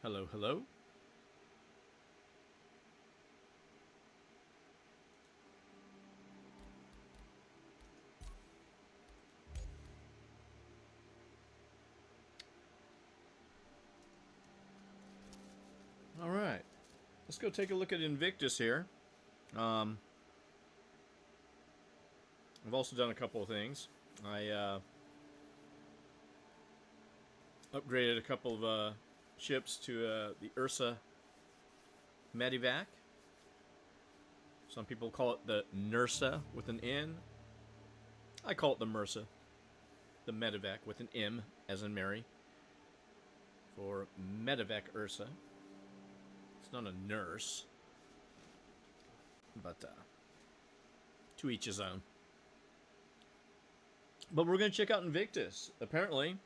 Hello, hello. All right, let's go take a look at Invictus here. I've also done a couple of things. I upgraded a couple of ships to the Ursa Medivac. Some people call it the Nursa with an N. I call it the Mursa. The Medivac with an M, as in Mary. For Medivac Ursa. It's not a nurse. But to each his own. But we're going to check out Invictus, apparently.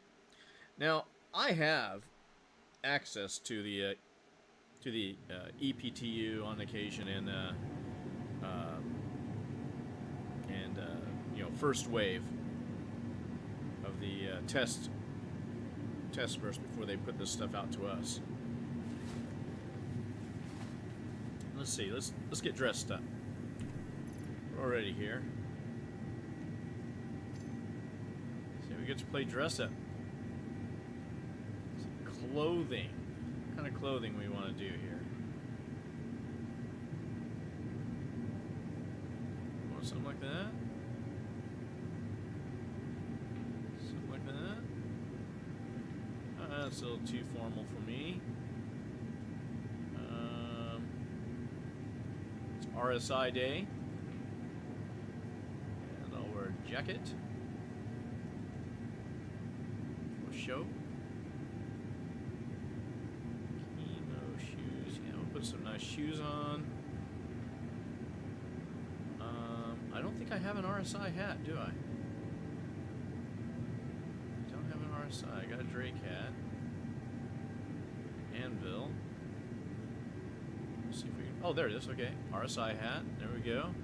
Now, I have access to the EPTU on occasion and first wave of the test first before they put this stuff out to us. Let's see. Let's get dressed up. We're already here. So we get to play dress up. Clothing. What kind of clothing we want to do here? Want something like that? Something like that? That's a little too formal for me. It's RSI day. And I'll wear a jacket. For show. Put some nice shoes on. I don't think I have an RSI hat, do I? Don't have an RSI. I got a Drake hat. Anvil. Let's see if we can. Oh, there it is. Okay. RSI hat. There we go.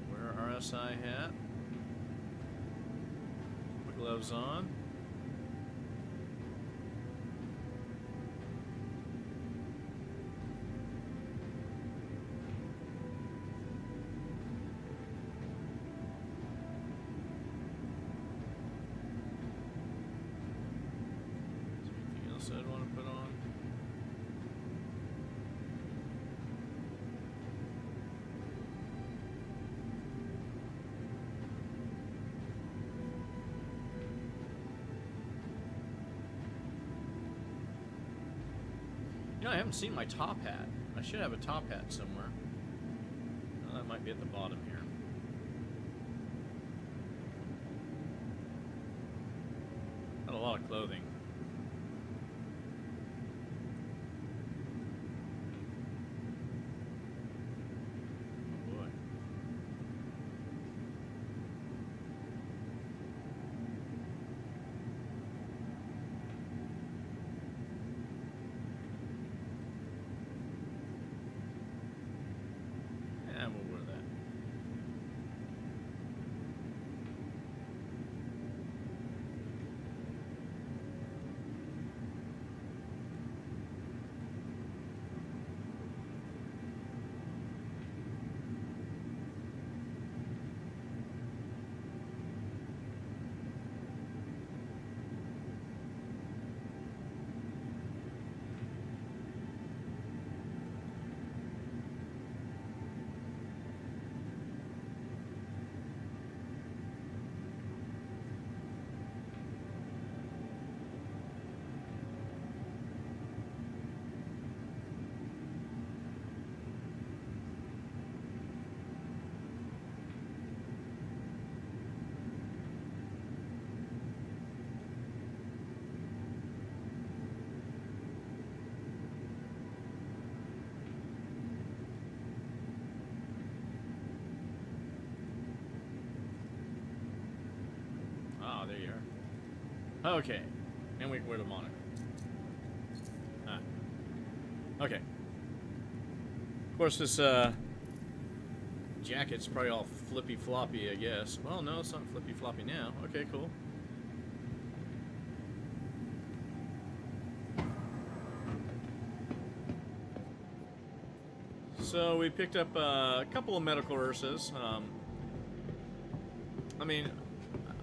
Wear our RSI hat. Put gloves on. I'd want to put on. I haven't seen my top hat. I should have a top hat somewhere. Well, that might be at the bottom here. Got a lot of clothing. And we'll wear that. Oh, there you are. Okay. And we can wear the monitor. Okay. Of course, this jacket's probably all flippy floppy, I guess. Well, no, it's not flippy floppy now. Okay, cool. So we picked up a couple of medical Ursas. I mean,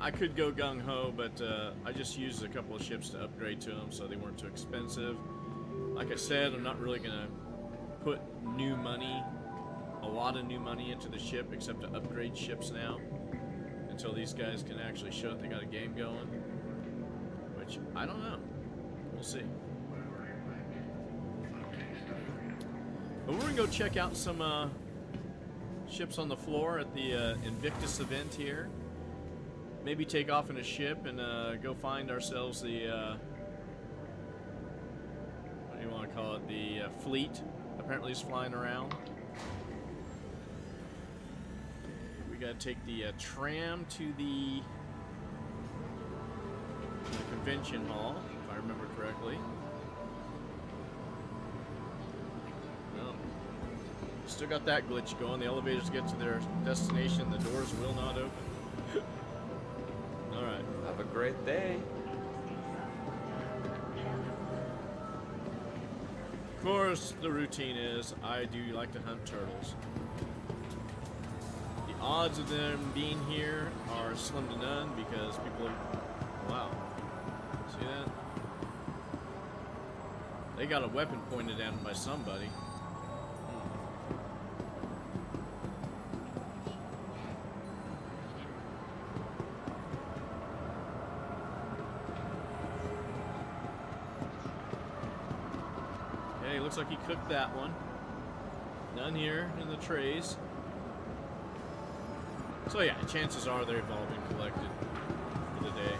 I could go gung-ho, but I just used a couple of ships to upgrade to them so they weren't too expensive. Like I said, I'm not really going to put new money, a lot of new money into the ship, except to upgrade ships now, until these guys can actually show that they got a game going. Which, I don't know. We'll see. But we're going to go check out some ships on the floor at the Invictus event here. Maybe take off in a ship and go find ourselves the, what do you want to call it, the fleet. Apparently is flying around. We got to take the tram to the convention hall, if I remember correctly. Well, still got that glitch going. The elevators get to their destination, the doors will not open. Alright. Have a great day. Of course, the routine is I do like to hunt turtles. The odds of them being here are slim to none because people have... Wow. See that? They got a weapon pointed at them by somebody. Looks like he cooked that one. None here in the trays. So yeah, chances are they've all been collected for the day.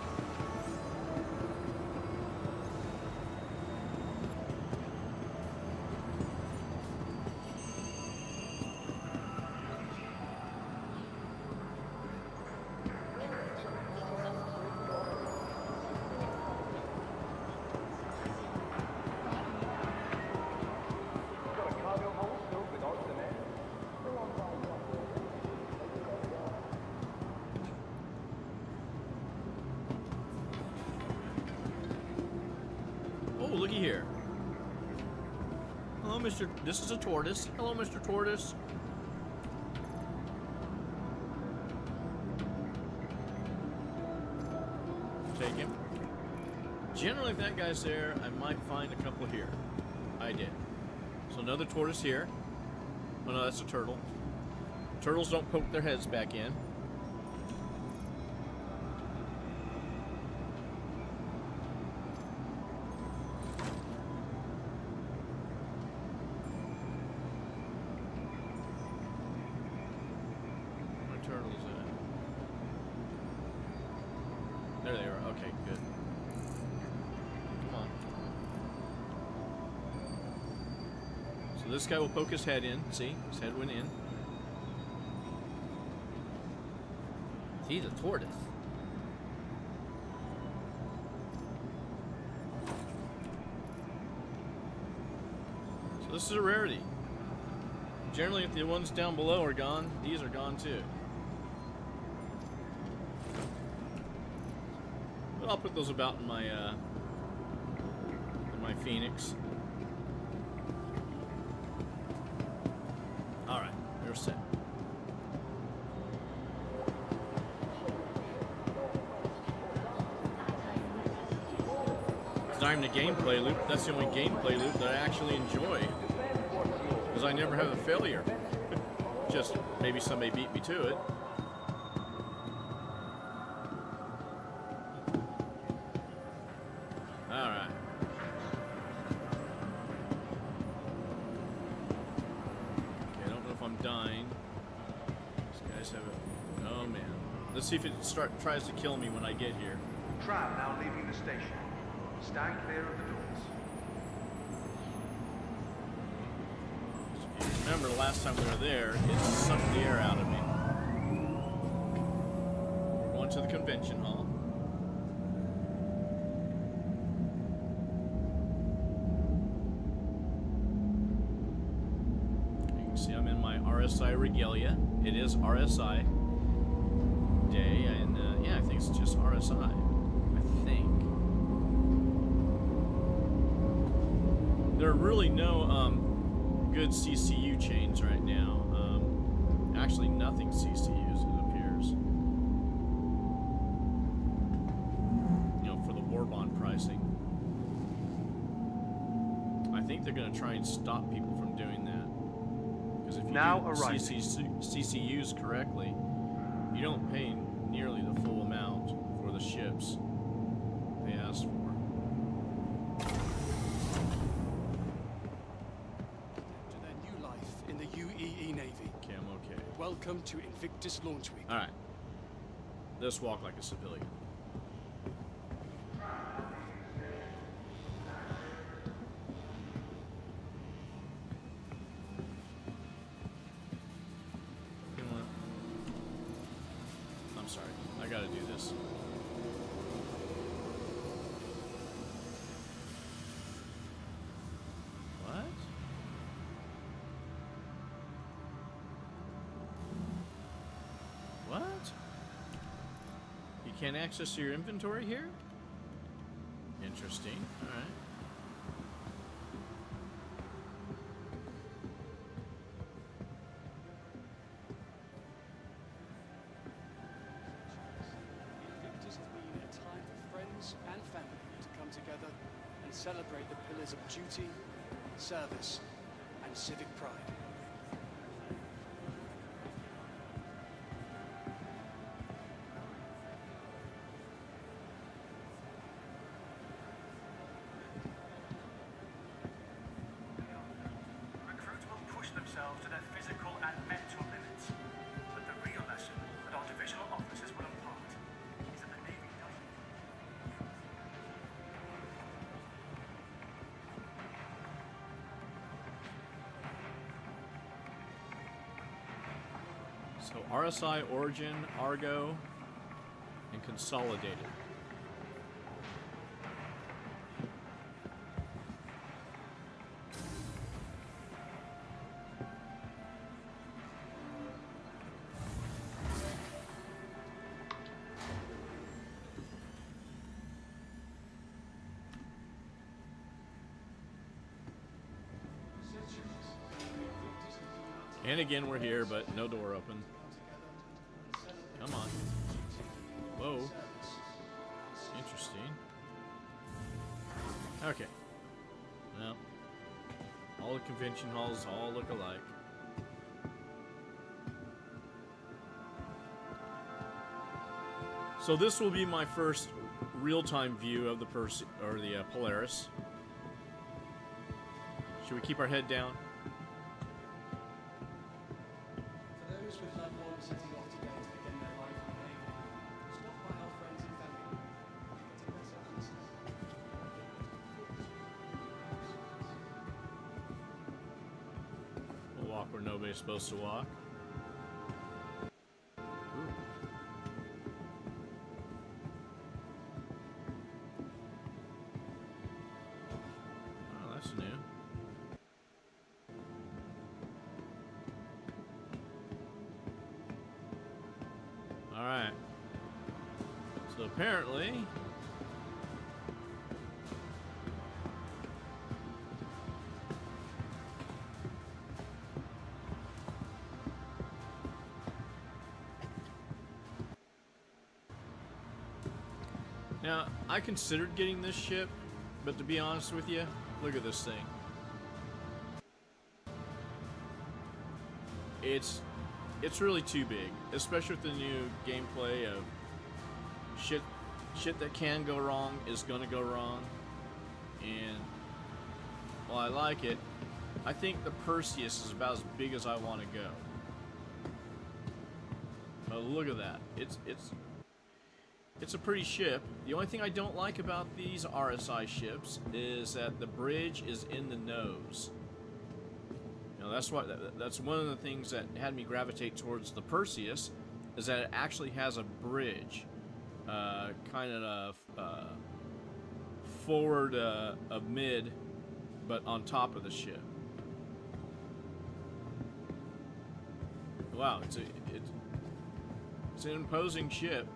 Looky here. Hello, Mr. This is a tortoise. Hello, Mr. Tortoise. Take him. Generally, if that guy's there, I might find a couple here. I did. So another tortoise here. Oh no, that's a turtle. Turtles don't poke their heads back in. There they are. Okay, good. Come on. So this guy will poke his head in. See? His head went in. He's a tortoise. So this is a rarity. Generally, if the ones down below are gone, these are gone too. I'll put those about in my Phoenix. All right, we're set. It's not even a gameplay loop. That's the only gameplay loop that I actually enjoy, because I never have a failure. Just maybe somebody beat me to it. Let's see if it tries to kill me when I get here. Tram now leaving the station. Stand clear of the doors. If you remember the last time we were there, it sucked the air out of me. We're going to the convention hall. You can see I'm in my RSI regalia. It is RSI day, and yeah, I think it's just RSI. I think there are really no good CCU chains right now. Actually, nothing CCUs, it appears. You know, for the war bond pricing. I think they're going to try and stop people from doing that. Because if you Now do CCUs correctly, you don't pay nearly the full amount for the ships they asked for. To their new life in the UEE Navy. Okay, I'm okay. Welcome to Invictus Launch Week. Alright. Let's walk like a civilian. You know what? I'm sorry. I gotta do this. What? What? You can't access your inventory here? Interesting. Alright. Invictus has been a time for friends and family to come together and celebrate the pillars of duty, service, and civic pride. Recruits will push themselves to their physical and mental limits. But the real lesson that our divisional officers will impart is that the Navy doesn't. So RSI, Origin, Argo, and Consolidated. And again, we're here, but no door open. Come on. Whoa. Interesting. Okay. Well, all the convention halls all look alike. So this will be my first real-time view of the Polaris. Should we keep our head down? For those with loved ones setting off today to begin their life in the Navy, stop by our friends and family. Get a better understanding. We'll walk where nobody's supposed to walk. Ooh. Oh, that's new. Alright. So apparently... Now, I considered getting this ship, but to be honest with you, look at this thing. It's really too big, especially with the new gameplay of shit that can go wrong is gonna go wrong. And while I like it, I think the Perseus is about as big as I want to go. Oh, look at that. It's a pretty ship. The only thing I don't like about these RSI ships is that the bridge is in the nose. You know, that's one of the things that had me gravitate towards the Perseus, is that it actually has a bridge, kind of forward of mid, but on top of the ship. Wow, it's an imposing ship.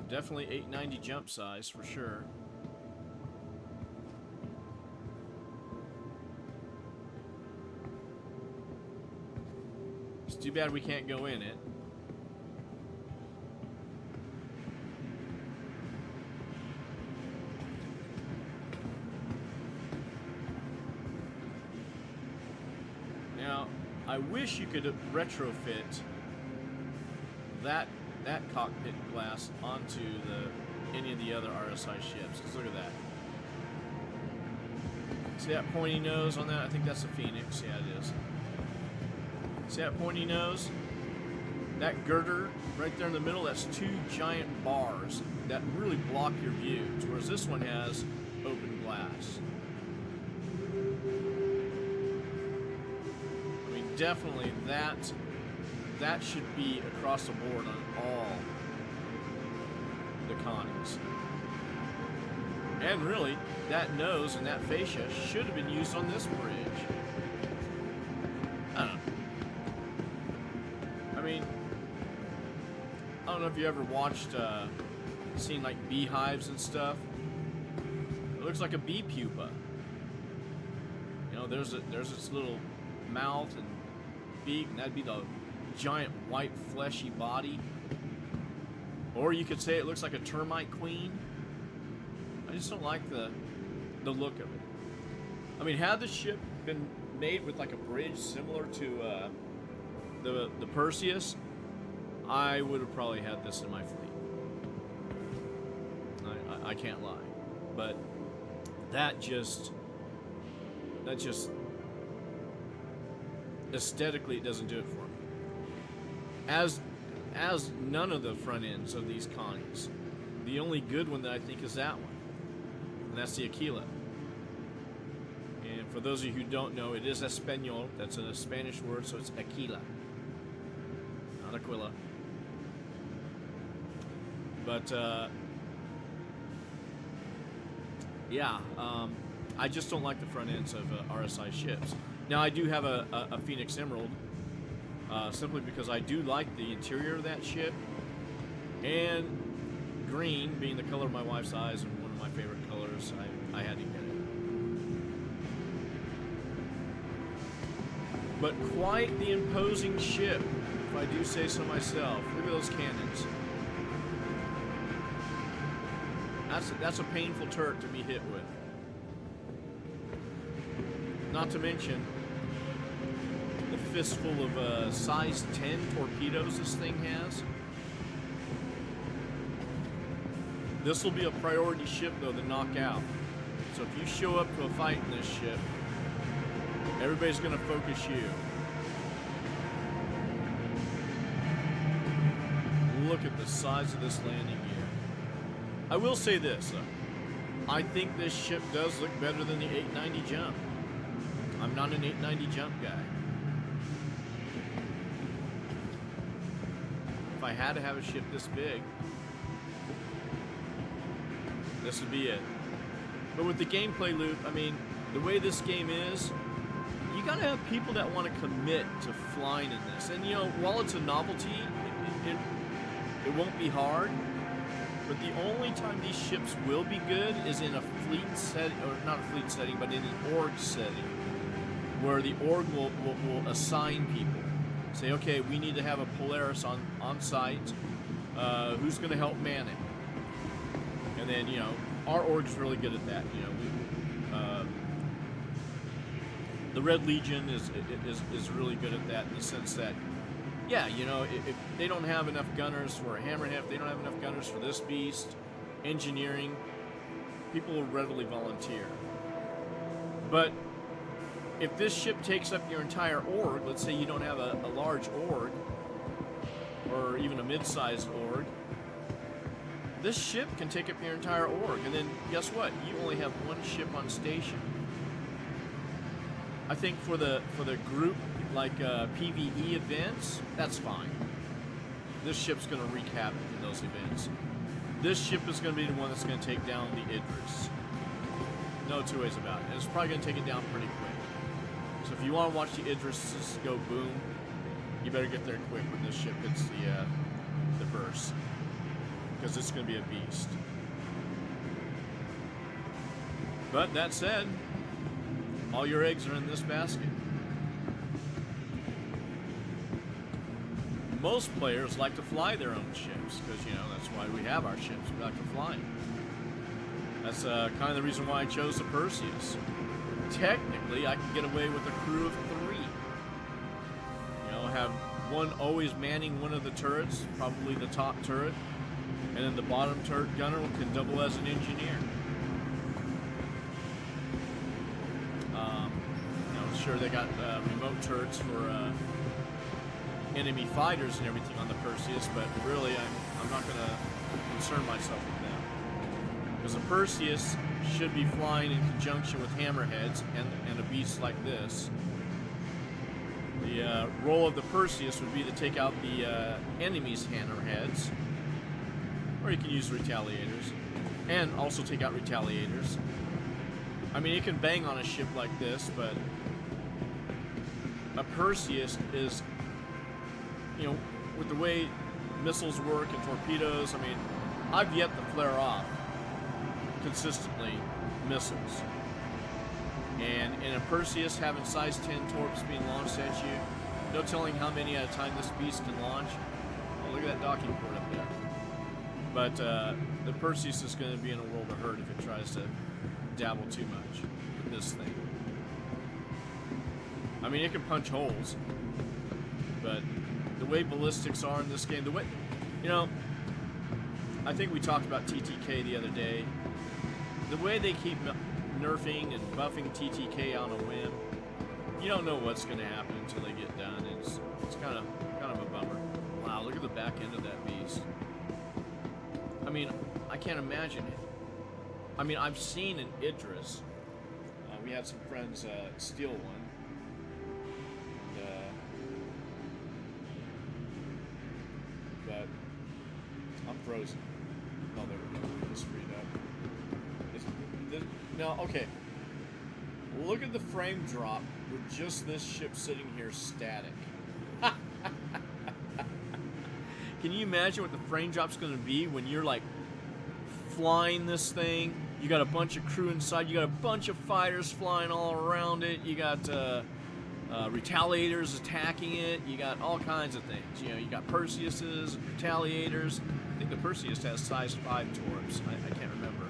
Definitely 890 jump size for sure. It's too bad we can't go in it. Now, I wish you could retrofit that cockpit glass onto any of the other RSI ships. 'Cause look at that. See that pointy nose on that? I think that's a Phoenix. Yeah, it is. See that pointy nose? That girder right there in the middle, that's two giant bars that really block your view. Whereas this one has open glass. I mean, definitely that should be across the board on all the Connies. And really, that nose and that fascia should have been used on this bridge. I don't know. I mean, I don't know if you ever watched, seen like beehives and stuff. It looks like a bee pupa. You know, there's its little mouth and beak, and that'd be the giant white fleshy body. Or you could say it looks like a termite queen. I just don't like the look of it. I mean, had the ship been made with like a bridge similar to the Perseus, I would have probably had this in my fleet. I can't lie, but that just aesthetically it doesn't do it for me. As none of the front ends of these Connies. The only good one that I think is that one, and that's the Aquila. And for those of you who don't know, it is Espanol. That's a Spanish word, so it's Aquila, not Aquila. But yeah, I just don't like the front ends of RSI ships. Now I do have a Phoenix Emerald, simply because I do like the interior of that ship, and green being the color of my wife's eyes and one of my favorite colors, I had to get it. But quite the imposing ship, if I do say so myself. Look at those cannons. That's a painful turret to be hit with. Not to mention the fistful of size 10 torpedoes this thing has. This will be a priority ship, though, to knock out. So if you show up to a fight in this ship, everybody's going to focus you. Look at the size of this landing gear. I will say this, though. I think this ship does look better than the 890 jump. I'm not an 890 jump guy. If I had to have a ship this big, this would be it. But with the gameplay loop, I mean, the way this game is, you gotta have people that want to commit to flying in this. And you know, while it's a novelty, it won't be hard. But the only time these ships will be good is in a fleet setting, or not a fleet setting, but in an org setting, where the org will assign people. Say, okay, we need to have a Polaris on site. Who's going to help man it? And then, you know, our org's really good at that. You know, the Red Legion is really good at that in the sense that, yeah, you know, if they don't have enough gunners for a Hammerhead, if they don't have enough gunners for this beast, engineering, people will readily volunteer. But if this ship takes up your entire org, let's say you don't have a large org, or even a mid-sized org, this ship can take up your entire org, and then guess what? You only have one ship on station. I think for the group, like PvE events, that's fine. This ship's going to wreak havoc in those events. This ship is going to be the one that's going to take down the Idris. No two ways about it. And it's probably going to take it down pretty quick. So if you want to watch the Idris go boom, you better get there quick when this ship hits the verse, because it's going to be a beast. But that said, all your eggs are in this basket. most players like to fly their own ships because, you know, that's why we have our ships. We like to fly. That's kind of the reason why I chose the Perseus. Technically, I can get away with a crew of 3. You know, have one always manning one of the turrets, probably the top turret, and then the bottom turret gunner can double as an engineer. You know, sure they got remote turrets for enemy fighters and everything on the Perseus, but really I'm not going to concern myself with them. Because the Perseus should be flying in conjunction with hammerheads and a beast like this. The role of the Perseus would be to take out the enemy's hammerheads, or you can use retaliators, and also take out retaliators. I mean, it can bang on a ship like this, but a Perseus is, you know, with the way missiles work and torpedoes, I mean, I've yet to flare off consistently missiles. And in a Perseus having size 10 torps being launched at you, no telling how many at a time this beast can launch. Oh, look at that docking port up there. But the Perseus is going to be in a world of hurt if it tries to dabble too much with this thing. I mean, it can punch holes, but the way ballistics are in this game, the way, you know, I think we talked about TTK the other day. The way they keep nerfing and buffing TTK on a whim, you don't know what's going to happen until they get done. It's kind of a bummer. Wow, look at the back end of that beast. I mean, I can't imagine it. I mean, I've seen an Idris. We had some friends steal one. But I'm frozen. Oh, there we go. It's freed up. Now, okay. Look at the frame drop with just this ship sitting here static. Can you imagine what the frame drop's going to be when you're like flying this thing? You got a bunch of crew inside. You got a bunch of fighters flying all around it. You got retaliators attacking it. You got all kinds of things. You know, you got Perseuses, retaliators. I think the Perseus has size 5 torps. I can't remember.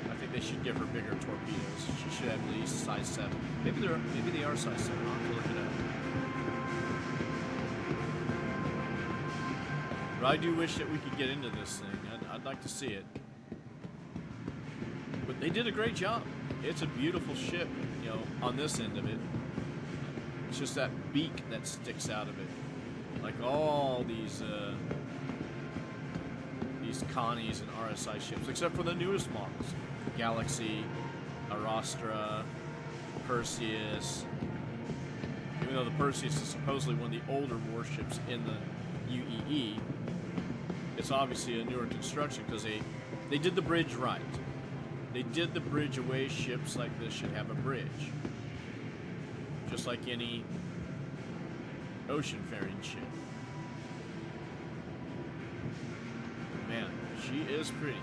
I think they should give her bigger torpedoes. She should have at least size 7. Maybe they are size 7. I'll have to look it up. But I do wish that we could get into this thing. I'd like to see it. But they did a great job. It's a beautiful ship, you know, on this end of it. It's just that beak that sticks out of it. Like all these Connies and RSI ships, except for the newest models. Galaxy, Arastra, Perseus. Even though the Perseus is supposedly one of the older warships in the UEE, it's obviously a newer construction because they did the bridge right. They did the bridge away. Ships like this should have a bridge. Just like any ocean-faring ship. Man, she is pretty.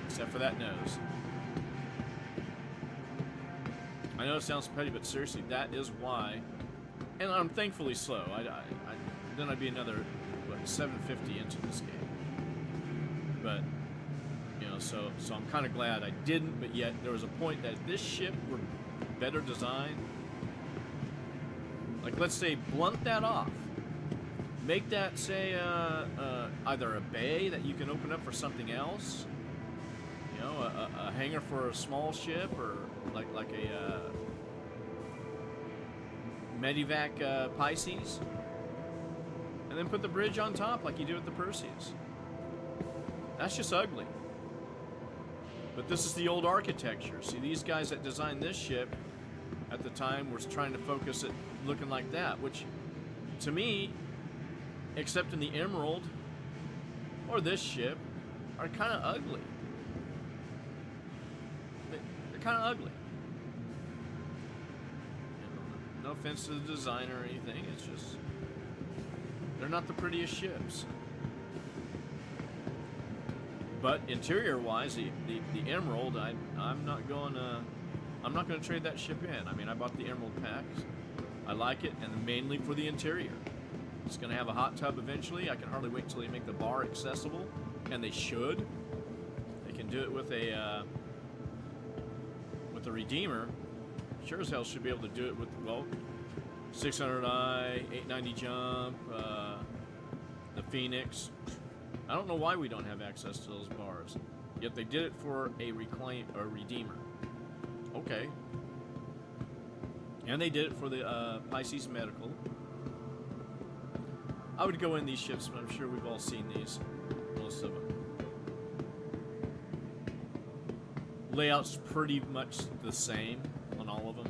Except for that nose. I know it sounds petty, but seriously, that is why. And I'm thankfully slow. Then I'd be another, what, 750 into this game. But, you know, so I'm kind of glad I didn't, but yet there was a point that if this ship were better designed, like let's say blunt that off. Make that, say, either a bay that you can open up for something else, you know, a hangar for a small ship, or like a Medivac Pisces. And then put the bridge on top like you do with the Perseus. That's just ugly. But this is the old architecture. See, these guys that designed this ship at the time were trying to focus it looking like that, which, to me, except in the Emerald or this ship, are kind of ugly. They're kind of ugly. No offense to the designer or anything, it's just... they're not the prettiest ships. But interior-wise, the Emerald, I'm not going I'm not going to trade that ship in. I mean, I bought the Emerald packs. I like it, and mainly for the interior. It's going to have a hot tub eventually. I can hardly wait until they make the bar accessible, and they should. They can do it with a Redeemer. Sure as hell should be able to do it with, well, 600i, 890 jump, the Phoenix. I don't know why we don't have access to those bars. Yet they did it for a Redeemer. Okay. And they did it for the Pisces Medical. I would go in these ships, but I'm sure we've all seen these. Most of them. Layout's pretty much the same on all of them.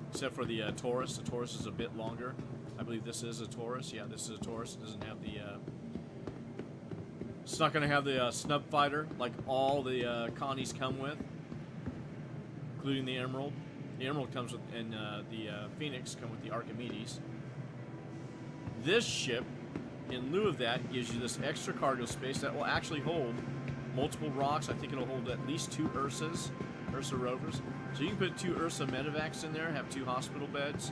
Except for the Taurus. The Taurus is a bit longer. I believe this is a Taurus. Yeah, this is a Taurus. It doesn't have the... it's not going to have the snub fighter like all the Connies come with. Including the Emerald. The Emerald comes with... And the Phoenix come with the Archimedes. This ship, in lieu of that, gives you this extra cargo space that will actually hold multiple rocks. I think it'll hold at least 2 Ursa rovers. So you can put 2 Ursa medevacs in there, have 2 hospital beds.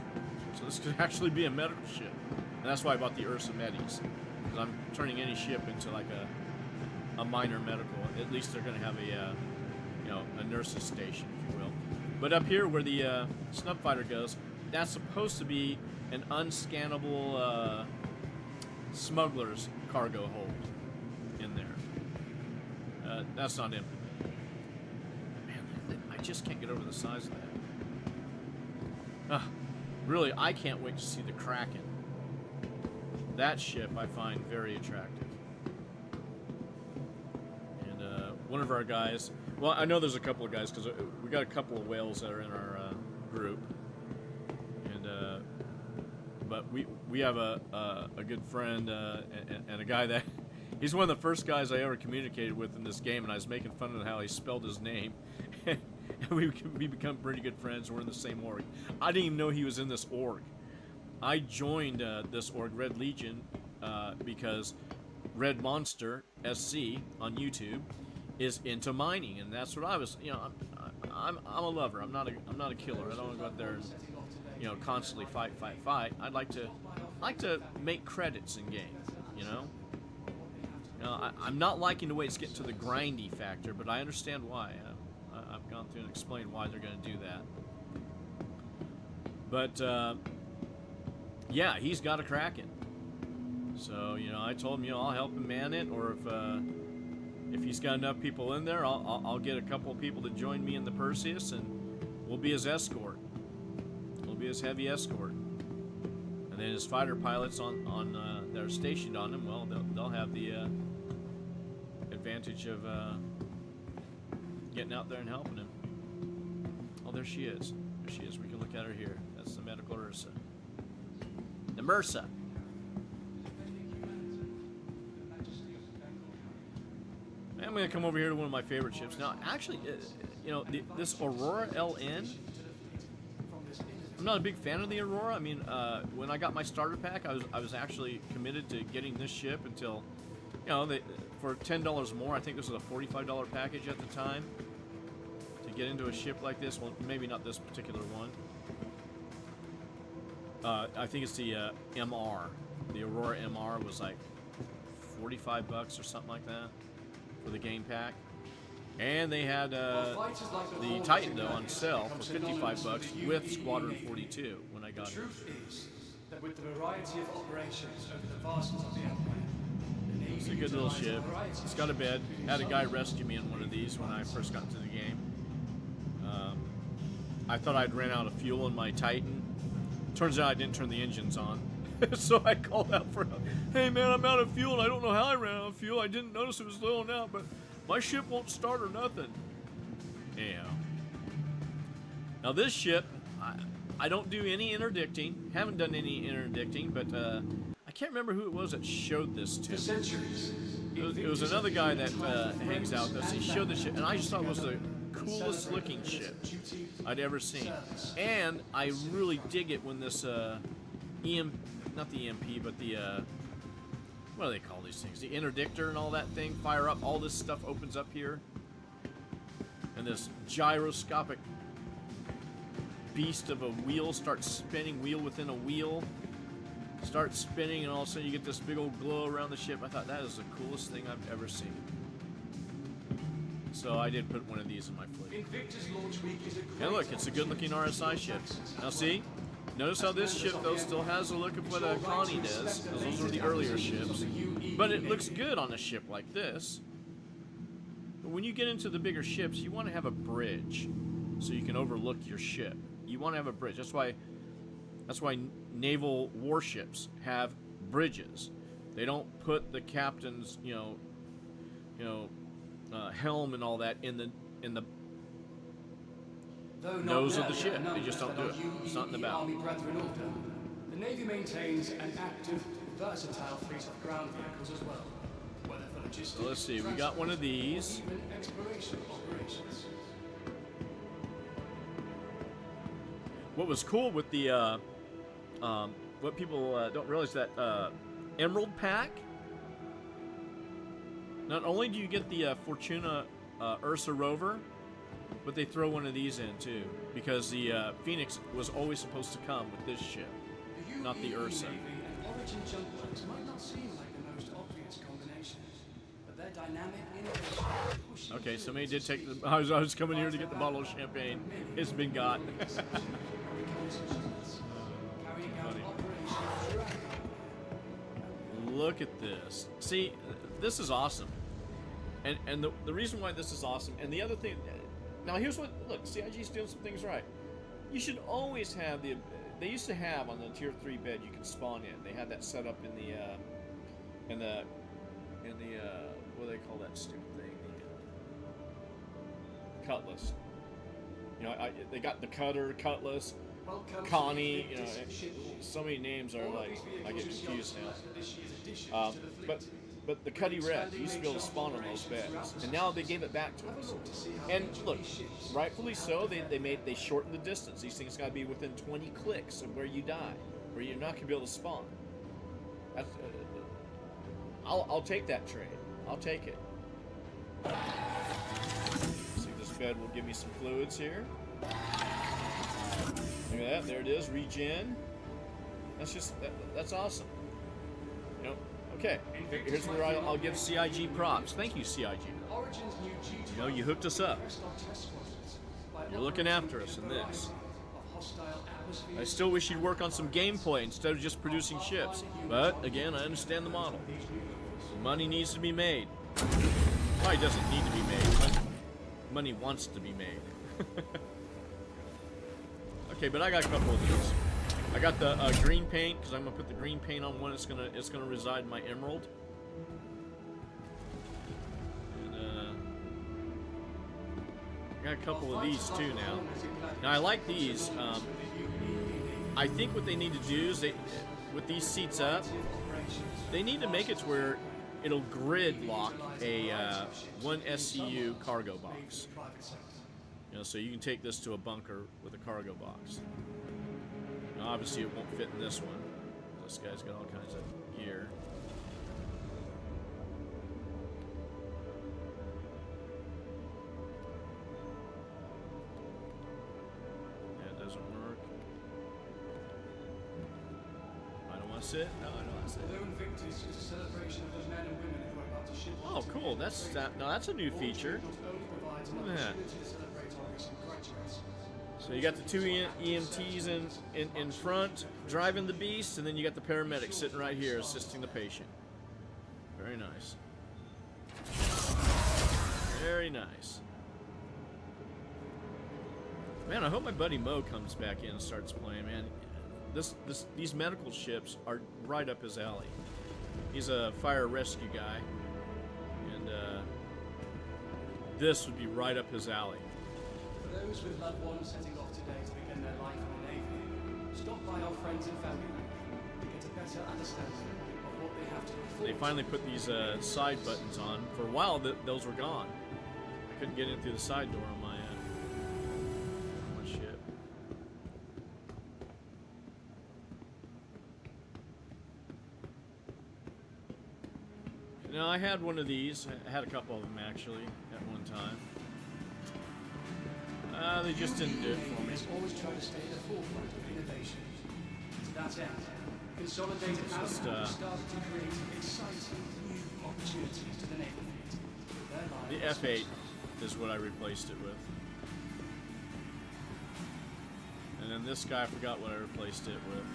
So this could actually be a medical ship. And that's why I bought the Ursa Medis. Because I'm turning any ship into like a minor medical. At least they're going to have a, you know, a nurse's station, if you will. But up here where the snub fighter goes, that's supposed to be an unscannable smuggler's cargo hold in there. That's not implemented. Man, I just can't get over the size of that. Really, I can't wait to see the Kraken. That ship I find very attractive. And one of our guys, well, I know there's a couple of guys because we got a couple of whales that are in our group. But we have a good friend and a guy that he's one of the first guys I ever communicated with in this game, and I was making fun of how he spelled his name. And we become pretty good friends. We're in the same org. I didn't even know he was in this org. I joined this org, Red Legion, because Red Monster SC on YouTube is into mining, and that's what I was. You know, I'm a lover. I'm not a killer. I don't want to go out there and, you know, constantly fight. I'd like to make credits in game, you know. I'm not liking the way it's getting to the grindy factor, but I understand why. I've gone through and explained why they're going to do that. But yeah, he's got a Kraken. So, you know, I told him, you know, I'll help him man it, or if he's got enough people in there, I'll get a couple of people to join me in the Perseus, and we'll be his escort. We'll be his heavy escort. And then his fighter pilots on that are stationed on him, well, they'll have the advantage of getting out there and helping him. Oh, there she is. There she is. We can look at her here. That's the medical Ursa. The MRSA. I'm going to come over here to one of my favorite ships. Now, actually, you know, this Aurora LN, I'm not a big fan of the Aurora. I mean, when I got my starter pack, I was actually committed to getting this ship until, you know, for $10 more. I think this was a $45 package at the time to get into a ship like this. Well, maybe not this particular one. I think it's the MR. The Aurora MR was like $45 or something like that for the game pack. And they had the Titan, though, on sale for $55 with Squadron 42 when I got it. The truth is that with the variety of operations over the vastness of the Empire, it's a good little ship. It's got a bed. Had a guy rescue me in one of these when I first got into the game. I thought I'd ran out of fuel in my Titan. Turns out I didn't turn the engines on. So I called out for help. Hey man, I'm out of fuel and I don't know how I ran out of fuel. I didn't notice it was blowing out, but my ship won't start or nothing. Anyhow. Now this ship, I don't do any interdicting. Haven't done any interdicting, but I can't remember who it was that showed this to me. It was another guy that hangs out with us. He showed the ship, and I just thought it was the coolest looking ship I'd ever seen. And I really dig it when this not the EMP, but the what do they call these things? The interdictor and all that thing fire up. All this stuff opens up here, and this gyroscopic beast of a wheel starts spinning, wheel within a wheel, starts spinning, and all of a sudden you get this big old glow around the ship. I thought that is the coolest thing I've ever seen. So I did put one of these in my fleet. Invictus launch week is a And look, it's a good-looking RSI ship. Now see, notice how this ship though still has a look of what a Connie does, because those were the earlier ships. But it looks good on a ship like this. But when you get into the bigger ships, you want to have a bridge so you can overlook your ship. You want to have a bridge. That's why naval warships have bridges. They don't put the captain's, helm and all that in the nose of the ship. They just don't do it. It's not in the bow. Army brethren order. The Navy maintains an active, versatile fleet of ground vehicles as well. Whether for logistics, So let's see. We got one of these. even exploration operations. What was cool with the what people don't realize that Emerald Pack. Not only do you get the Fortuna Ursa rover, but they throw one of these in too, because the Phoenix was always supposed to come with this ship, not the Ursa. Navy and Origin jump works might not seem like the most obvious combinations, but their dynamic innovation pushes Okay, somebody did take the. I was coming here to get the bottle of champagne. It's been got. carrying out Funny. Operation Dragon. Look at this. See, this is awesome. And the reason why this is awesome, and the other thing, now here's what, look, CIG's doing some things right. You should always have they used to have on the tier 3 bed you can spawn in. They had that set up in the what do they call that stupid thing? The Cutlass. You know, they got the Cutter, Cutlass, Welcome to Connie, the you know, Invictus ship course. so many names are All of like, these I get vehicles confused show now. us this year's additions to the fleet. But the Cuddy Red, you used to be able to spawn on those beds, and now they gave it back to Have a us. look to see how And each of look, these ships rightfully so, they shortened the distance. These things got to be within 20 clicks of where you die, where you're not gonna be able to spawn. That's, I'll take that trade. I'll take it. See, this bed will give me some fluids here. Look at that. There it is. Regen. That's awesome. You know. Okay. Here's where I'll give CIG props. Thank you, CIG. Origin's new G2 You know, you hooked us up. test squadrons by You're looking after us in this. I still wish you'd work on some gameplay instead of just producing ships. But, again, I understand the model. Money needs to be made. Probably doesn't need to be made, but money wants to be made. Okay, but I got a couple of these. I got the green paint, because I'm going to put the green paint on one. It's gonna reside in my emerald. And, I got a couple of these too now. Now I like these. I think what they need to do is with these seats up, they need to make it to where it'll grid lock a one SCU cargo box. You know, so you can take this to a bunker with a cargo box. Now, obviously, it won't fit in this one. This guy's got all kinds of gear. That doesn't work. I don't want to sit. No, I don't want to sit. Although Invictus is a celebration of the men and women who are about to ship Oh, cool. That's a new feature. not only provides an Look at that. opportunity to celebrate our recent graduates. So you got the two EMTs in front driving the beast, and then you got the paramedic sitting right here assisting the patient. Very nice. Very nice. Man, I hope my buddy Mo comes back in and starts playing, man. These medical ships are right up his alley. He's a fire rescue guy, and this would be right up his alley. For those with loved ones setting off today to begin their life in the Navy, stop by our friends and family to get a better understanding of what they have to look They forward finally put these side buttons on. For a while, those were gone. I couldn't get in through the side door on my ship. Now, I had one of these. I had a couple of them, actually, at one time. they just didn't do it for me. Has always tried to stay at the forefront of innovation. To that end, Consolidated Outpost started to create exciting new opportunities to the neighborhood. The F8 is what I replaced it with. And then this guy, I forgot what I replaced it with.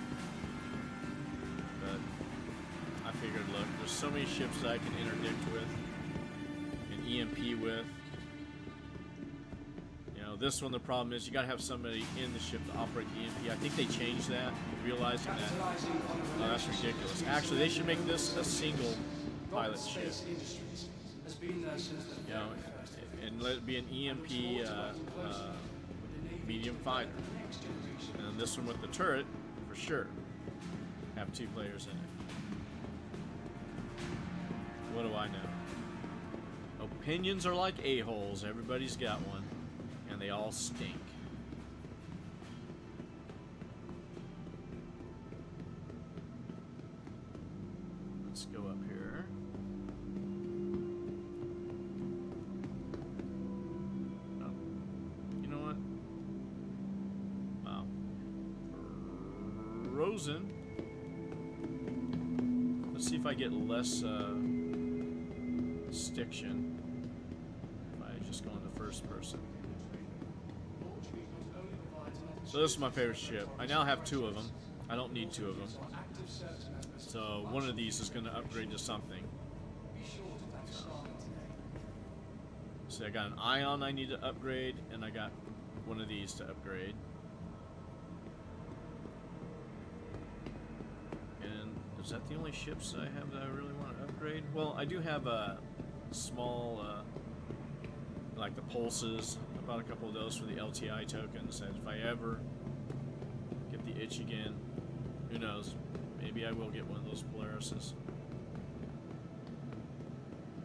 But I figured, look, there's so many ships that I can interdict with and EMP with. You know, this one, the problem is you gotta have somebody in the ship to operate the EMP. I think they changed that, realizing that, oh, that's ridiculous. Actually, they should make this a single pilot ship. You know, and let it be an EMP medium fighter. And then this one with the turret, for sure, have 2 players in it. What do I know? Opinions are like a-holes. Everybody's got one. And they all stink. Let's go up here. Oh. You know what? Wow. Rosen. Let's see if I get less stiction if I just go into first person. So this is my favorite ship. I now have 2 of them. I don't need 2 of them. So one of these is going to upgrade to something. So I got an Ion I need to upgrade, and I got one of these to upgrade. And is that the only ships I have that I really want to upgrade? Well, I do have a small, like the Pulses. I bought a couple of those for the LTI tokens, and if I ever get the itch again, who knows? Maybe I will get one of those Polarises.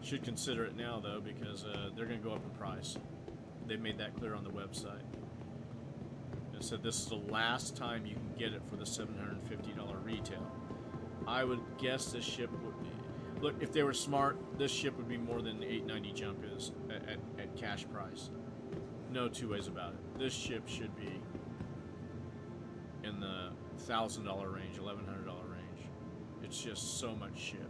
Should consider it now, though, because they're going to go up in price. They made that clear on the website. It said this is the last time you can get it for the $750 retail. I would guess this ship would be... Look, if they were smart, this ship would be more than the $890 jump is at cash price. No 2 ways about it. This ship should be in the $1,000 range, $1,100 range. It's just so much ship.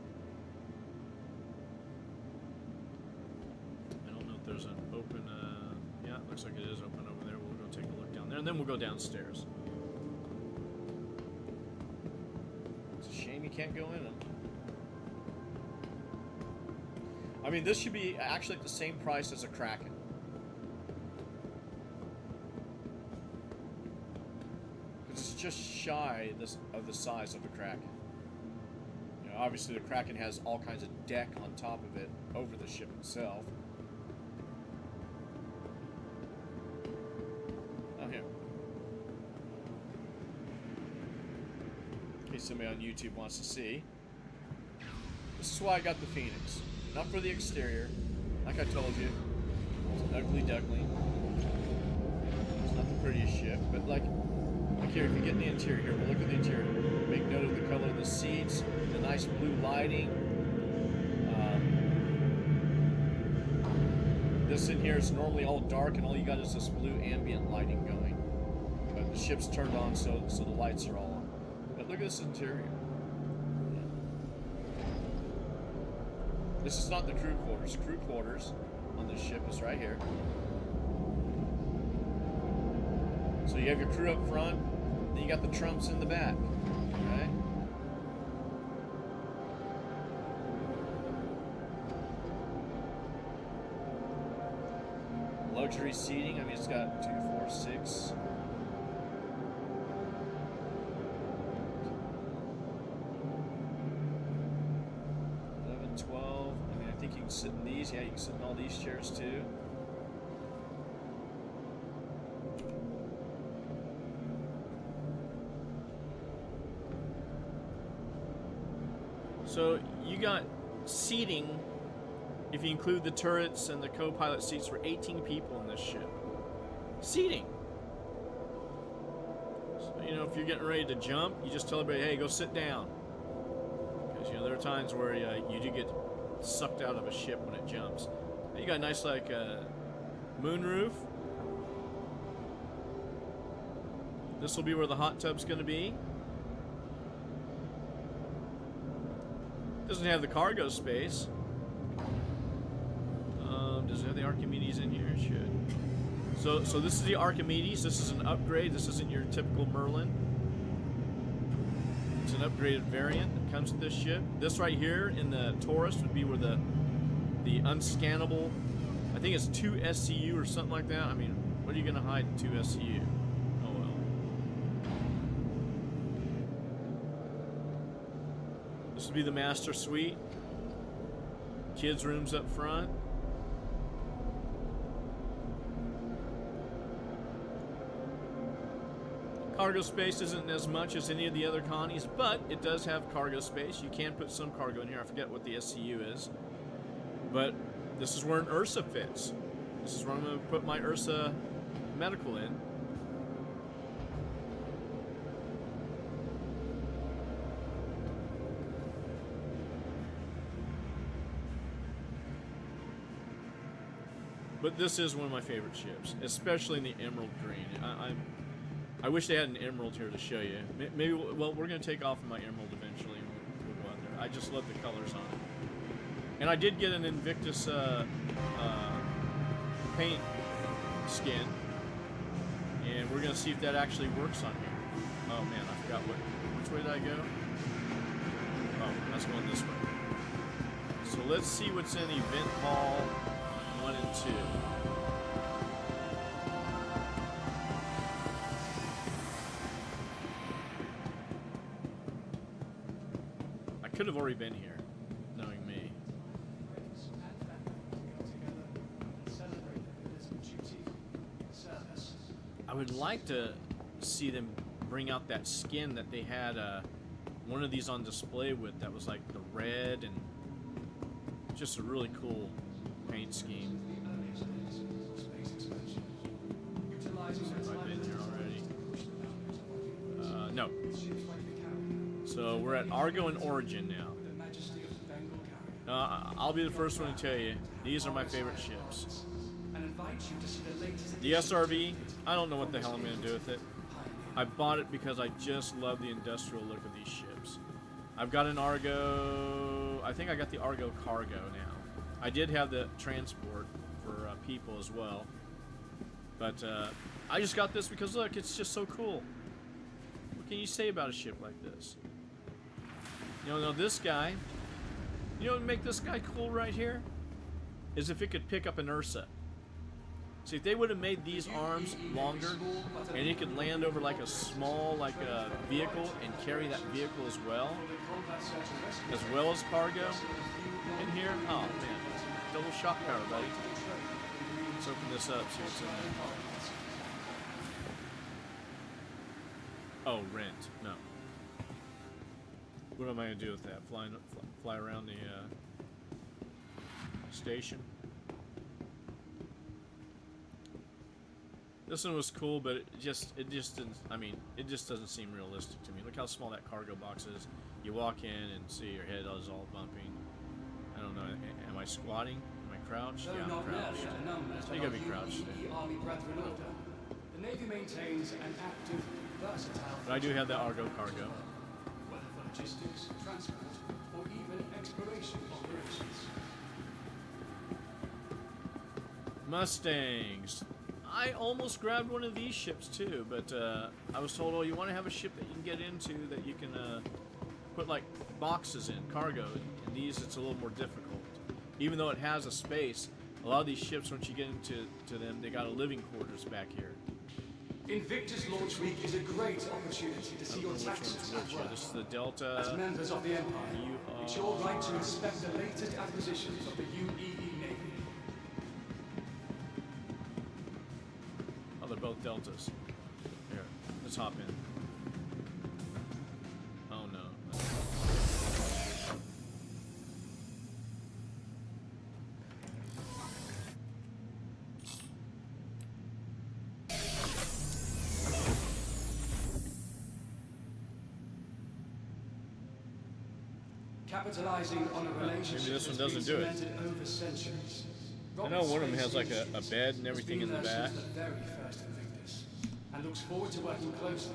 I don't know if there's an open, yeah, it looks like it is open over there. We'll go take a look down there, and then we'll go downstairs. It's a shame you can't go in them. I mean, this should be actually at the same price as a Kraken. It's just shy of the size of a Kraken. You know, obviously the Kraken has all kinds of deck on top of it over the ship itself. Oh, here. In case somebody on YouTube wants to see. This is why I got the Phoenix. Not for the exterior. Like I told you. It's an ugly duckling. It's not the prettiest ship, but like here, if you get in the interior here, we'll look at the interior. Make note of the color of the seats, the nice blue lighting. This in here is normally all dark, and all you got is this blue ambient lighting going. But the ship's turned on, so the lights are all on. But look at this interior. This is not the crew quarters. Crew quarters on this ship is right here. So you have your crew up front, then you got the trumps in the back. Okay? Luxury seating, I mean, it's got 2, 4, 6. You can sit in these. Yeah, you can sit in all these chairs too. So you got seating, if you include the turrets and the co-pilot seats, for 18 people in this ship. Seating. So, you know, if you're getting ready to jump, you just tell everybody, hey, go sit down. Because, you know, there are times where you do get sucked out of a ship when it jumps. You got a nice, like, moon roof. This will be where the hot tub's going to be. Doesn't have the cargo space. Does it have the Archimedes in here? It should. So this is the Archimedes. This is an upgrade. This isn't your typical Merlin. It's an upgraded variant that comes with this ship. This right here in the Taurus would be where the unscannable, I think it's 2 SCU or something like that. I mean, what are you going to hide in 2 SCU? Oh well. This would be the master suite. Kids' rooms up front. Cargo space isn't as much as any of the other Connies, but it does have cargo space. You can put some cargo in here. I forget what the SCU is. But this is where an Ursa fits. This is where I'm going to put my Ursa medical in. But this is one of my favorite ships, especially in the emerald green. I wish they had an emerald here to show you. Maybe, well, we're going to take off in my emerald eventually. And we'll go out there. I just love the colors on it. And I did get an Invictus paint skin. And we're going to see if that actually works on here. Oh man, I forgot which way did I go? Oh, that's going this way. So let's see what's in Event Hall 1 and 2. I could have already been here, knowing me. I would like to see them bring out that skin that they had one of these on display with that was like the red and just a really cool paint scheme. Have I been here already? No. So we're at Argo and Origin now. I'll be the first one to tell you, these are my favorite ships. The SRV, I don't know what the hell I'm going to do with it. I bought it because I just love the industrial look of these ships. I've got an Argo, I think I got the Argo Cargo now. I did have the transport for people as well. But I just got this because look, it's just so cool. What can you say about a ship like this? You know, this guy, you know what would make this guy cool right here? Is if it could pick up an Ursa. See, if they would have made these arms longer, and it could land over like a small, vehicle and carry that vehicle as well as cargo in here. Oh man, double shot power, buddy. Let's open this up, see what's in there. Oh, rent. No. What am I gonna do with that? Fly around the station. This one was cool, but it just didn't. I mean, it just doesn't seem realistic to me. Look how small that cargo box is. You walk in and see your head is all bumping. I don't know. Am I squatting? Am I crouched? Yeah, I'm crouched. You gotta be crouched. The Navy maintains an active, versatile. But I do have the Argo Cargo. Whether for logistics, transport, or even exploration operations. Mustangs. I almost grabbed one of these ships too, but I was told, oh, you want to have a ship that you can get into that you can put like boxes in, cargo. In these, it's a little more difficult. Even though it has a space, a lot of these ships, once you get into them, they got a living quarters back here. Invictus Launch Week is a great opportunity to see your tactics at work. This is the Delta. As members of the Empire, it's your right to inspect the latest acquisitions of the UEE Navy. Oh, they're both Deltas. Here, let's hop in. Oh no. Capitalizing on a relationship Maybe this one that's doesn't been do it. cemented over centuries. I know one of them has like a bed and everything in the back. The very first Invictus. and looks forward to working closely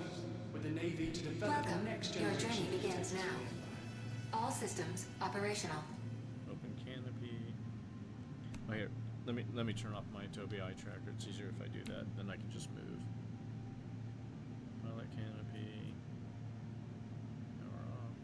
with the Navy to develop the Welcome. next Your generation. journey begins now. All systems operational. Open canopy. Oh, here. Let me turn off my Tobii eye tracker. It's easier if I do that. Then I can just move. Pilot canopy. Power off.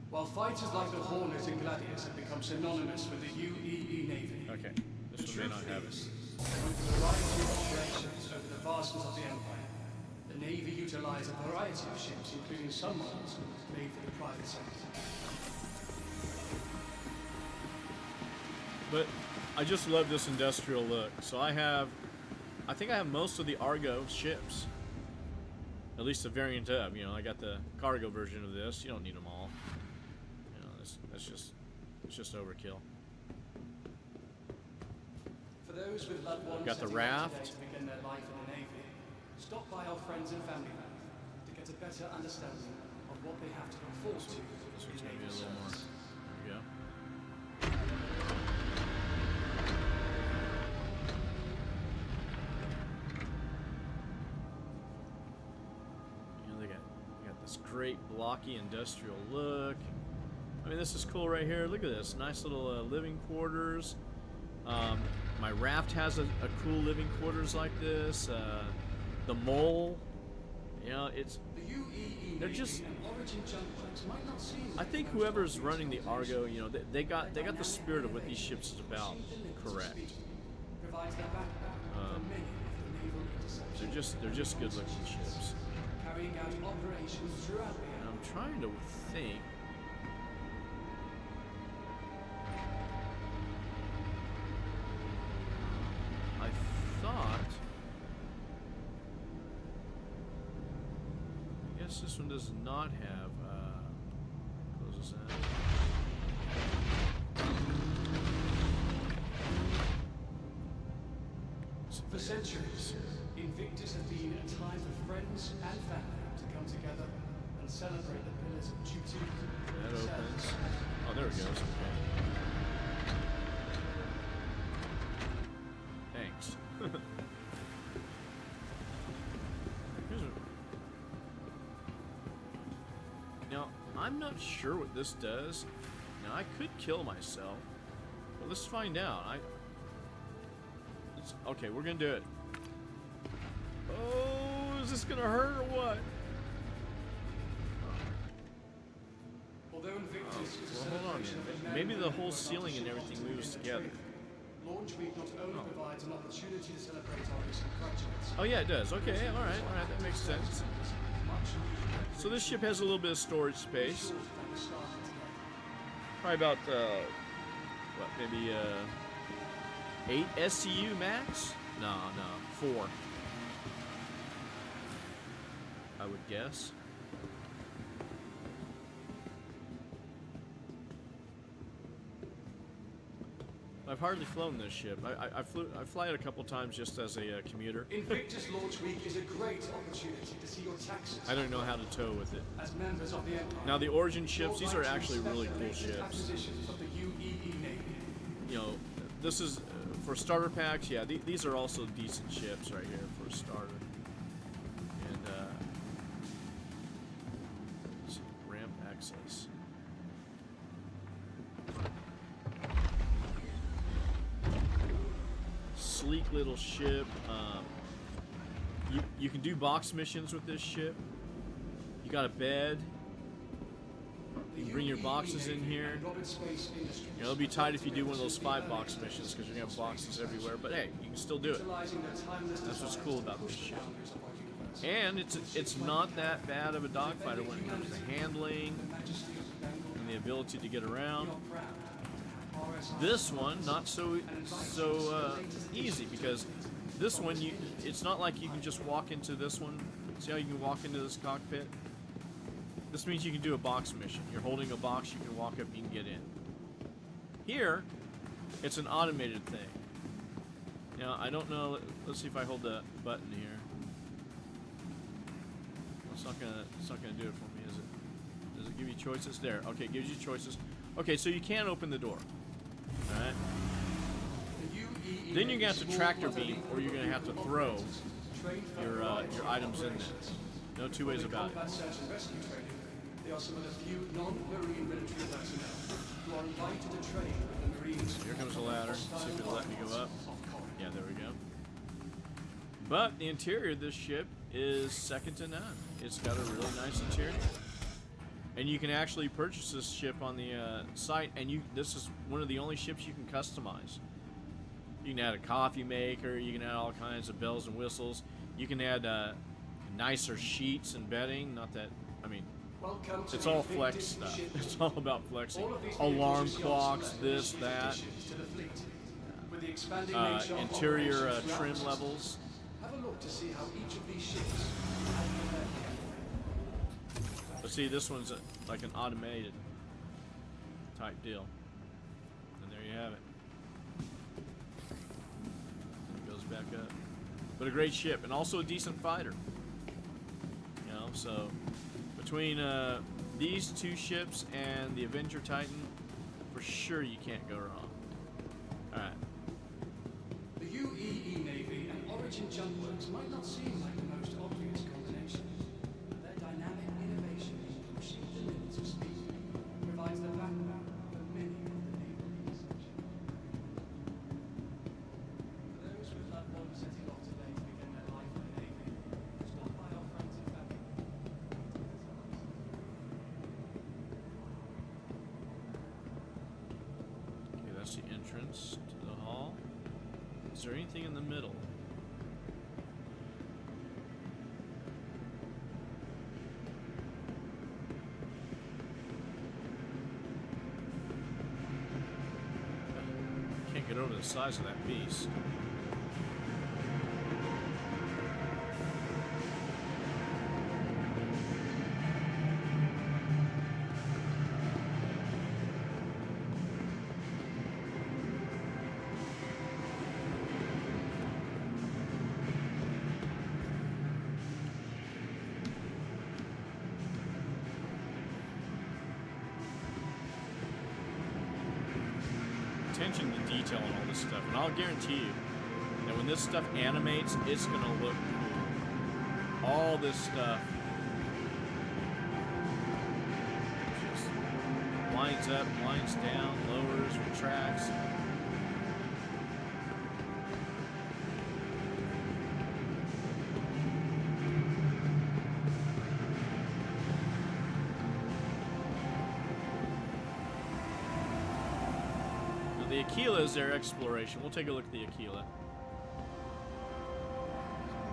While fighters like the Hornet and Gladius have become synonymous with the UEE Navy, Okay. the This one may truth not have it. is, through a variety of operations over the vastness of the Empire, the Navy utilized a variety of ships, including some models made for the private sector. But I just love this industrial look. So I think I have most of the Argo ships. At least a variant of. You know, I got the cargo version of this. You don't need them all. You know, it's just overkill. For those with loved ones Got the setting out raft. today to begin their life in the Navy, stop by our friends and family to get a better understanding of what they have to look forward to This one's in gonna be Navy a little more. service. There we go. You know, they got this great blocky industrial look. I mean, this is cool right here. Look at this, nice little living quarters. My raft has a cool living quarters like this. The mole, you know, it's. The UEE They're Navy just- and Origin junkboats might not seem I think whoever's running the Argo, you know, they got the spirit of what these ships is about correct. provides the backbone for many of the naval interceptions, They're just good looking ships. carrying out operations throughout the And I'm trying to think. I thought. I guess this one does not have. Close this out. For centuries, Invictus has been a time for friends and family to come together and celebrate the pillars of duty, That service, opens. Oh, there it goes. Okay. Thanks. Here's now, I'm not sure what this does. Now, I could kill myself, but let's find out. Okay, we're gonna do it. Oh, is this gonna hurt or what? Although Invictus is a Well, hold on. celebration of men, Maybe the women, whole and ceiling and partnership everything ultimately moves in the together. truth. Launch Week not only provides an opportunity to celebrate our recent graduates, Oh yeah, it does. Okay, all right, that makes sense. much needed So this ship has a little bit of storage space. short than the start of today. Probably about what, maybe 8 SCU max? No, 4. I would guess. I've hardly flown this ship. I fly it a couple times just as a commuter. Invictus Launch Week is a great opportunity to see your taxes I don't know how to tow with it. as members of the Empire. Now the Origin ships, these are actually really cool ships. Acquisitions of the UEE Navy. You know, this is for starter packs. Yeah, these are also decent ships right here for a starter. And let's see, ramp access. Sleek little ship. You can do box missions with this ship. You got a bed. You can bring your boxes in here. You know, it'll be tight if you do one of those 5-box missions because you're gonna have boxes everywhere. But hey, you can still do it. That's what's cool about this ship. And it's not that bad of a dogfighter when it comes to handling and the ability to get around. This one not so easy because this one it's not like you can just walk into this one. See how you can walk into this cockpit? This means you can do a box mission. You're holding a box, you can walk up, you can get in. Here, it's an automated thing. Now, I don't know, let's see if I hold the button here. It's not gonna do it for me, is it? Does it give you choices? There, okay, it gives you choices. Okay, so you can't open the door. Alright. Then you're gonna have to tractor beam, or you're gonna have to throw your items in there. No two ways about it. They are some of the few non-marine military personnel who are invited to train with the Marines. Here comes the ladder. See if it'll let me go up. Yeah, there we go. But the interior of this ship is second to none. It's got a really nice interior. And you can actually purchase this ship on the site, and this is one of the only ships you can customize. You can add a coffee maker, you can add all kinds of bells and whistles. You can add nicer sheets and bedding. Not that, I mean, it's all flex stuff. It's all about flexing. Alarm clocks, this, that. Interior trim levels. Have a look to see how each of these ships But see, this one's like an automated type deal. And there you have it. And it goes back up. But a great ship, and also a decent fighter. You know, so between these two ships and the Avenger Titan, for sure you can't go wrong. Alright. The UEE Navy and Origin Jump Works might not seem like the most obvious combinations, but their dynamic innovation in pushing the limits of speed provides the background for many of the naval research. For those with loved ones setting off today to begin their life in the Navy, stop by our friends and family. Okay, that's the entrance to the hall. Is there anything in the middle? Can't get over the size of that beast. Attention to detail and all this stuff, and I'll guarantee you that when this stuff animates, it's gonna look cool. All this stuff just lines up, lines down, lowers, retracts. The Aquila is their exploration. We'll take a look at the Aquila.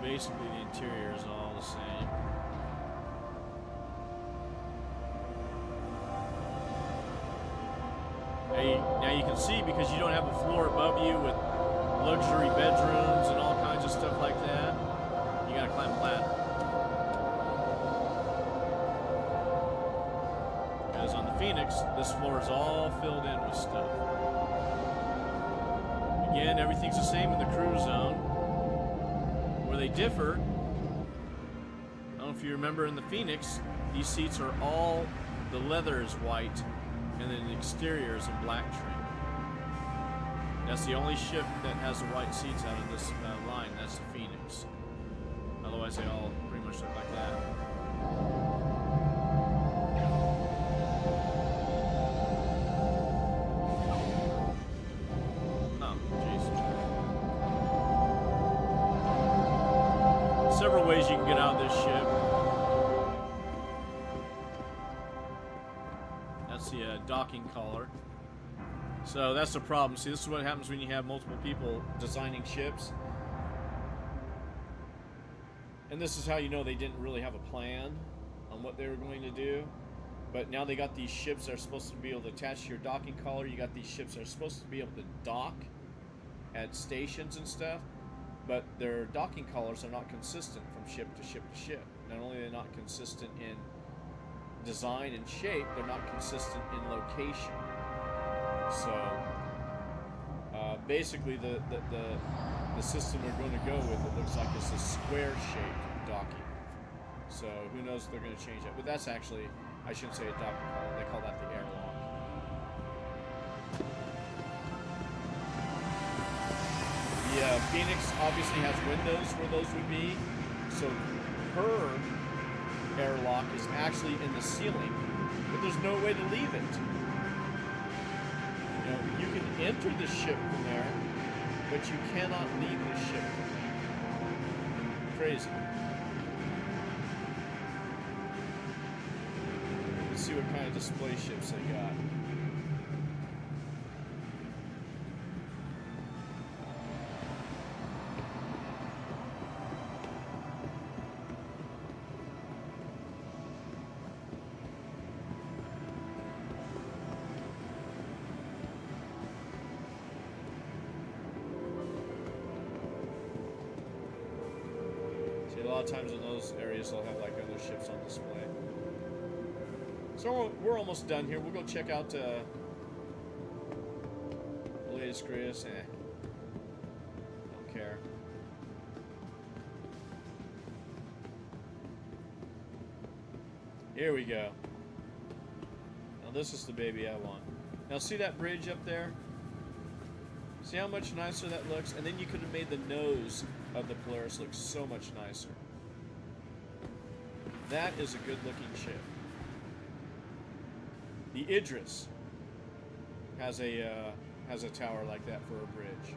Basically, the interior is all the same. Now you can see, because you don't have a floor above you with luxury bedrooms and all kinds of stuff like that, you gotta climb a ladder. Because on the Phoenix, this floor is all filled in with stuff. Again, everything's the same in the crew zone. Where they differ, I don't know if you remember in the Phoenix, these seats are all, the leather is white, and then the exterior is in black trim. That's the only ship that has the white seats out of this line. That's the Phoenix. Otherwise, they all pretty much look like that. Several ways you can get out of this ship. That's the docking collar. So that's the problem. See, this is what happens when you have multiple people designing ships. And this is how you know they didn't really have a plan on what they were going to do. But now they got these ships that are supposed to be able to attach to your docking collar. You got these ships that are supposed to be able to dock at stations and stuff. But their docking collars are not consistent from ship to ship to ship. Not only are they not consistent in design and shape, they're not consistent in location. So basically the system they're going to go with, it looks like it's a square-shaped docking. So who knows if they're going to change that. But that's actually, I shouldn't say a docking collar, they call that the airlock. Phoenix obviously has windows where those would be, so her airlock is actually in the ceiling, but there's no way to leave it. You know, you can enter the ship from there, but you cannot leave the ship from there. Crazy. Let's see what kind of display ships they got. A lot of times in those areas they'll have like other ships on display. So we're almost done here. We'll go check out the latest greatest. Don't care. Here we go. Now this is the baby I want. Now see that bridge up there? See how much nicer that looks? And then you could have made the nose of the Polaris look so much nicer. That is a good looking ship. The Idris has a tower like that for a bridge.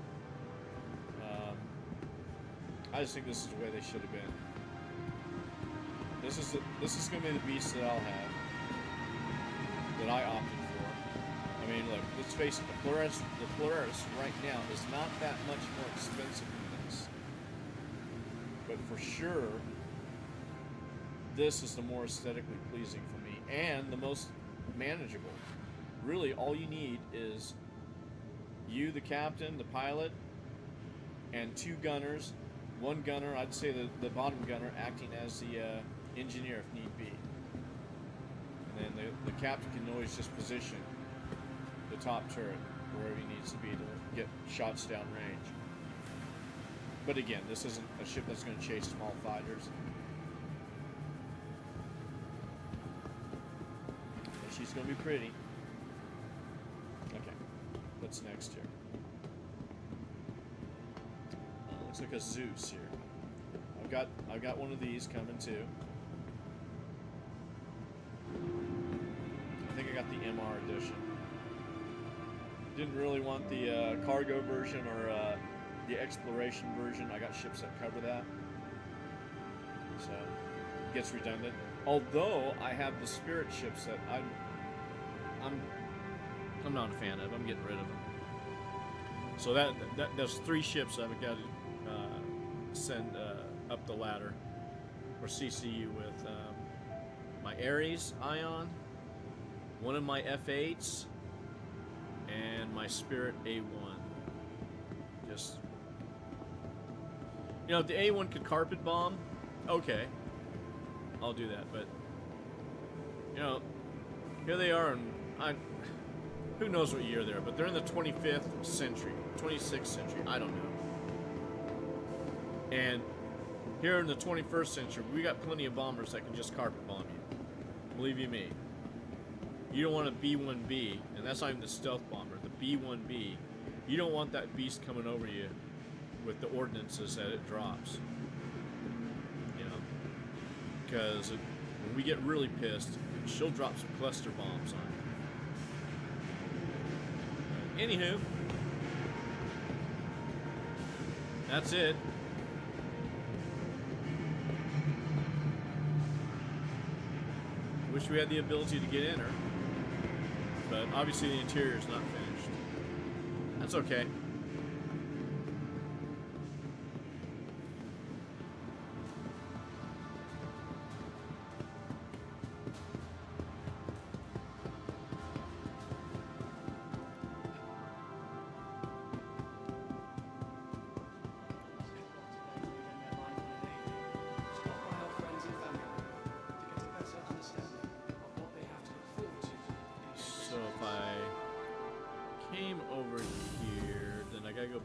I just think this is the way they should have been. This is going to be the beast that I'll have, that I opted for. I mean, look, let's face it, the Polaris right now is not that much more expensive than this. But for sure, this is the more aesthetically pleasing for me and the most manageable. Really, all you need is you, the captain, the pilot, and 2 gunners. 1 gunner, I'd say the bottom gunner, acting as the engineer if need be. And then the captain can always just position the top turret wherever he needs to be to get shots down range. But again, this isn't a ship that's going to chase small fighters. But she's going to be pretty. Okay, what's next here? Looks like a Zeus here. I've got one of these coming too. I think I got the MR edition. Didn't really want the cargo version or the exploration version. I got ships that cover that, so it gets redundant. Although I have the Spirit ships that I'm not a fan of. I'm getting rid of them. So there's 3 ships I've got to send up the ladder or CCU with my Ares Ion, one of my F8s, and my Spirit A1. Just, you know, if the A1 could carpet bomb, okay, I'll do that. But you know, here they are, and who knows what year they're, but they're in the 25th century, 26th century, I don't know. And here in the 21st century, we got plenty of bombers that can just carpet bomb you. Believe you me. You don't want a B-1B, and that's not even the stealth bomber, the B-1B. You don't want that beast coming over you with the ordnances that it drops. You know, because when we get really pissed, she'll drop some cluster bombs on you. Anywho, that's it. Wish we had the ability to get in her, but obviously the interior is not finished. That's okay.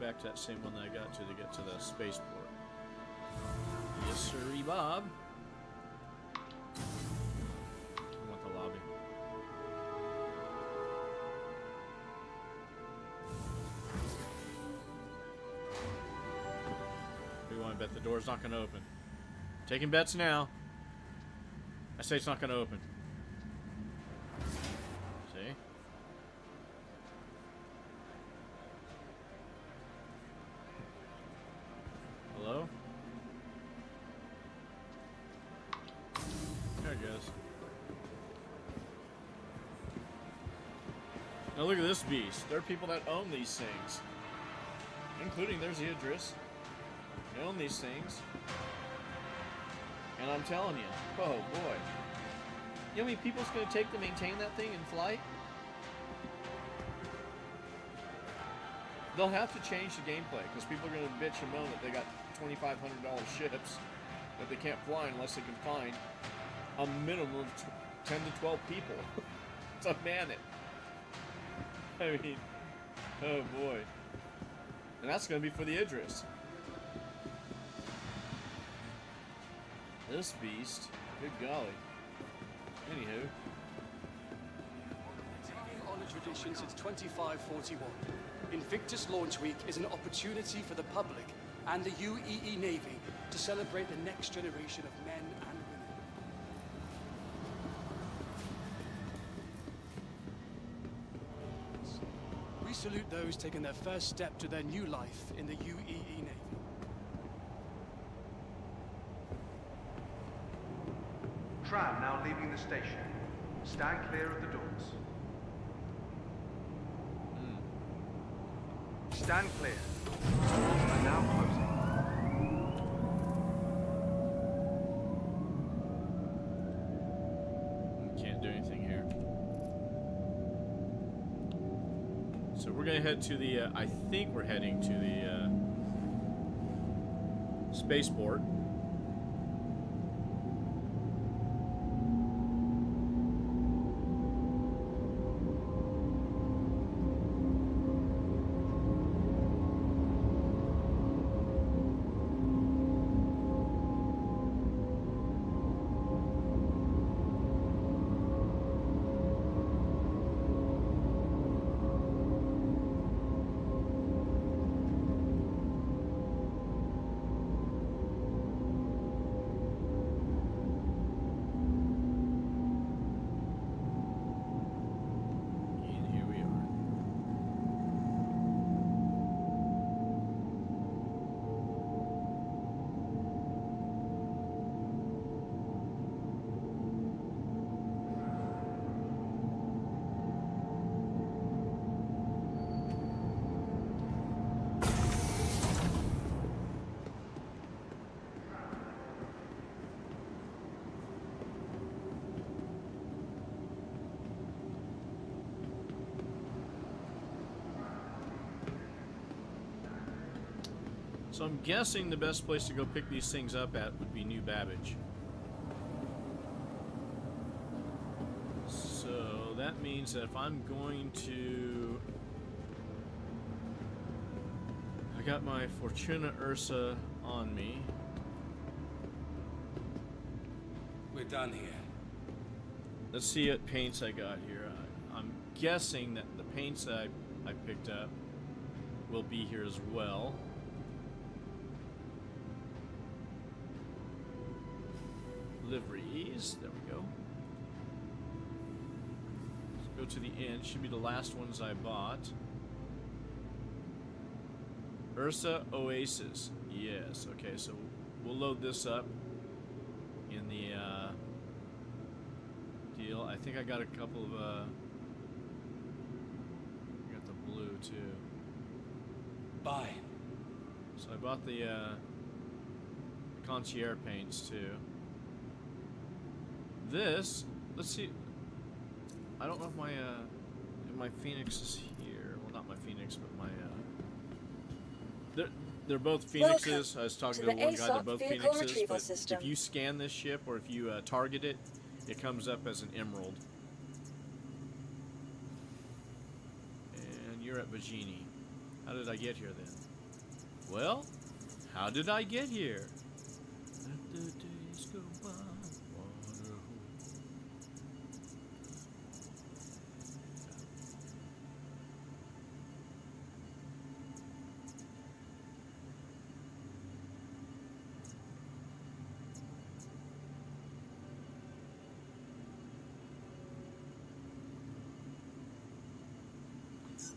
Back to that same one that I got to get to the spaceport. Yes, sirree, Bob. I want the lobby. bet the door's not going to open. Taking bets now. I say it's not going to open. See? Hello? There it goes. Now look at this beast. There are people that own these things. Including there's Idris. They own these things. And I'm telling you, oh boy. You know how many people it's going to take to maintain that thing in flight? They'll have to change the gameplay because people are going to bitch and moan that they got $2,500 ships that they can't fly unless they can find a minimum of 10 to 12 people to man it. I mean, oh boy. And that's going to be for the Idris. This beast, good golly. Anywho. Taking on a tradition since 2541, Invictus Launch Week is an opportunity for the public and the UEE Navy to celebrate the next generation of men and women. We salute those taking their first step to their new life in the UEE Navy. Tram now leaving the station. Stand clear of the doors. Stand clear. Doors are now closing. Can't do anything here. So we're gonna head to the, I think we're heading to the spaceport. So I'm guessing the best place to go pick these things up at would be New Babbage. So that means that if I'm going to... I got my Fortuna Ursa on me. We're done here. Let's see what paints I got here. I'm guessing that the paints that I picked up will be here as well. Liveries, there we go. Let's go to the end. Should be the last ones I bought. Ursa Oasis. Yes, okay, so we'll load this up in the deal. I think I got a couple of I got the blue too. Bye. So I bought the concierge paints too. This, let's see. I don't know if my Phoenix is here. Well, not my Phoenix, but my they're both Phoenixes. I was talking to the one guy. They're both Phoenixes. But if you scan this ship or if you target it, it comes up as an emerald. And you're at Vagini. How did I get here then? Well, how did I get here? Let the days go by.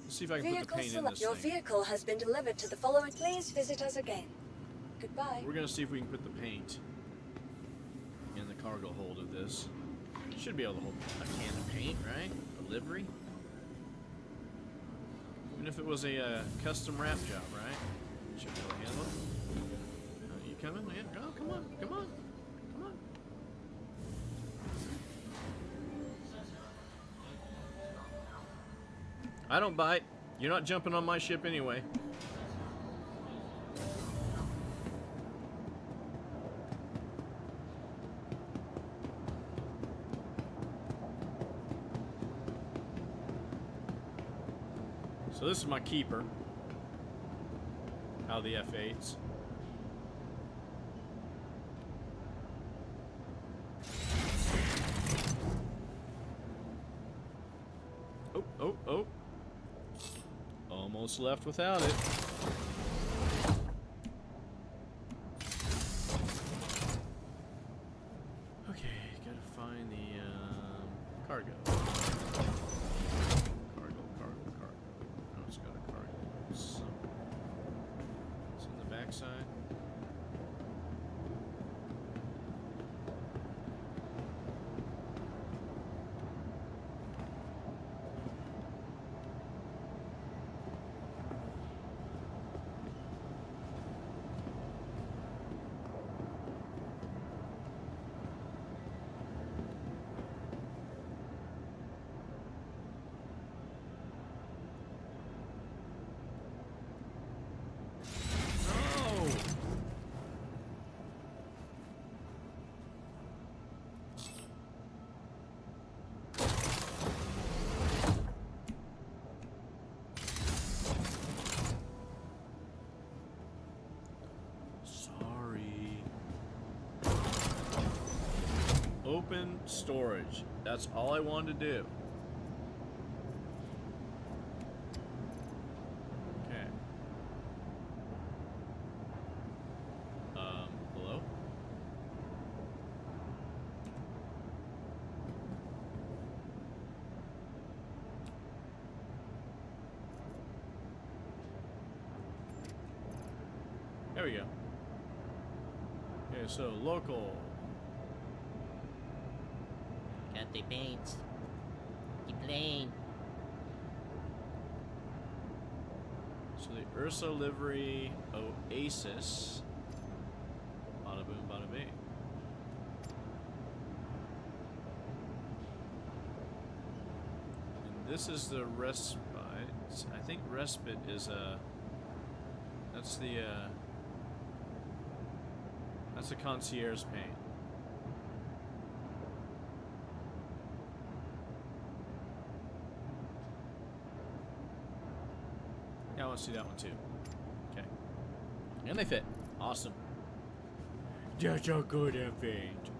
Let's see if I can put the Vehicle paint in select. this Your thing. vehicle has been delivered to the following. Please visit us again. Goodbye. We're gonna see if we can put the paint in the cargo hold of this. Should be able to hold a can of paint, right? A livery. Even if it was a custom wrap job, right? Should be able to handle it. You coming? Yeah. Oh, come on, come on, come on. I don't bite. You're not jumping on my ship anyway. So this is my keeper out of the F8s. Oh, oh, oh. Almost left without it. Okay, gotta find the cargo. No, it's got a cargo. It's in the backside. Open storage. That's all I wanted to do. Okay. Hello? There we go. Okay, so local. Got the paint. The plane. So the Ursa livery Oasis. Bada boom, bada bing. And this is the respite. I think respite is that's the concierge paint. I want to see that one too. Okay. And they fit. Awesome. That's how good they fit.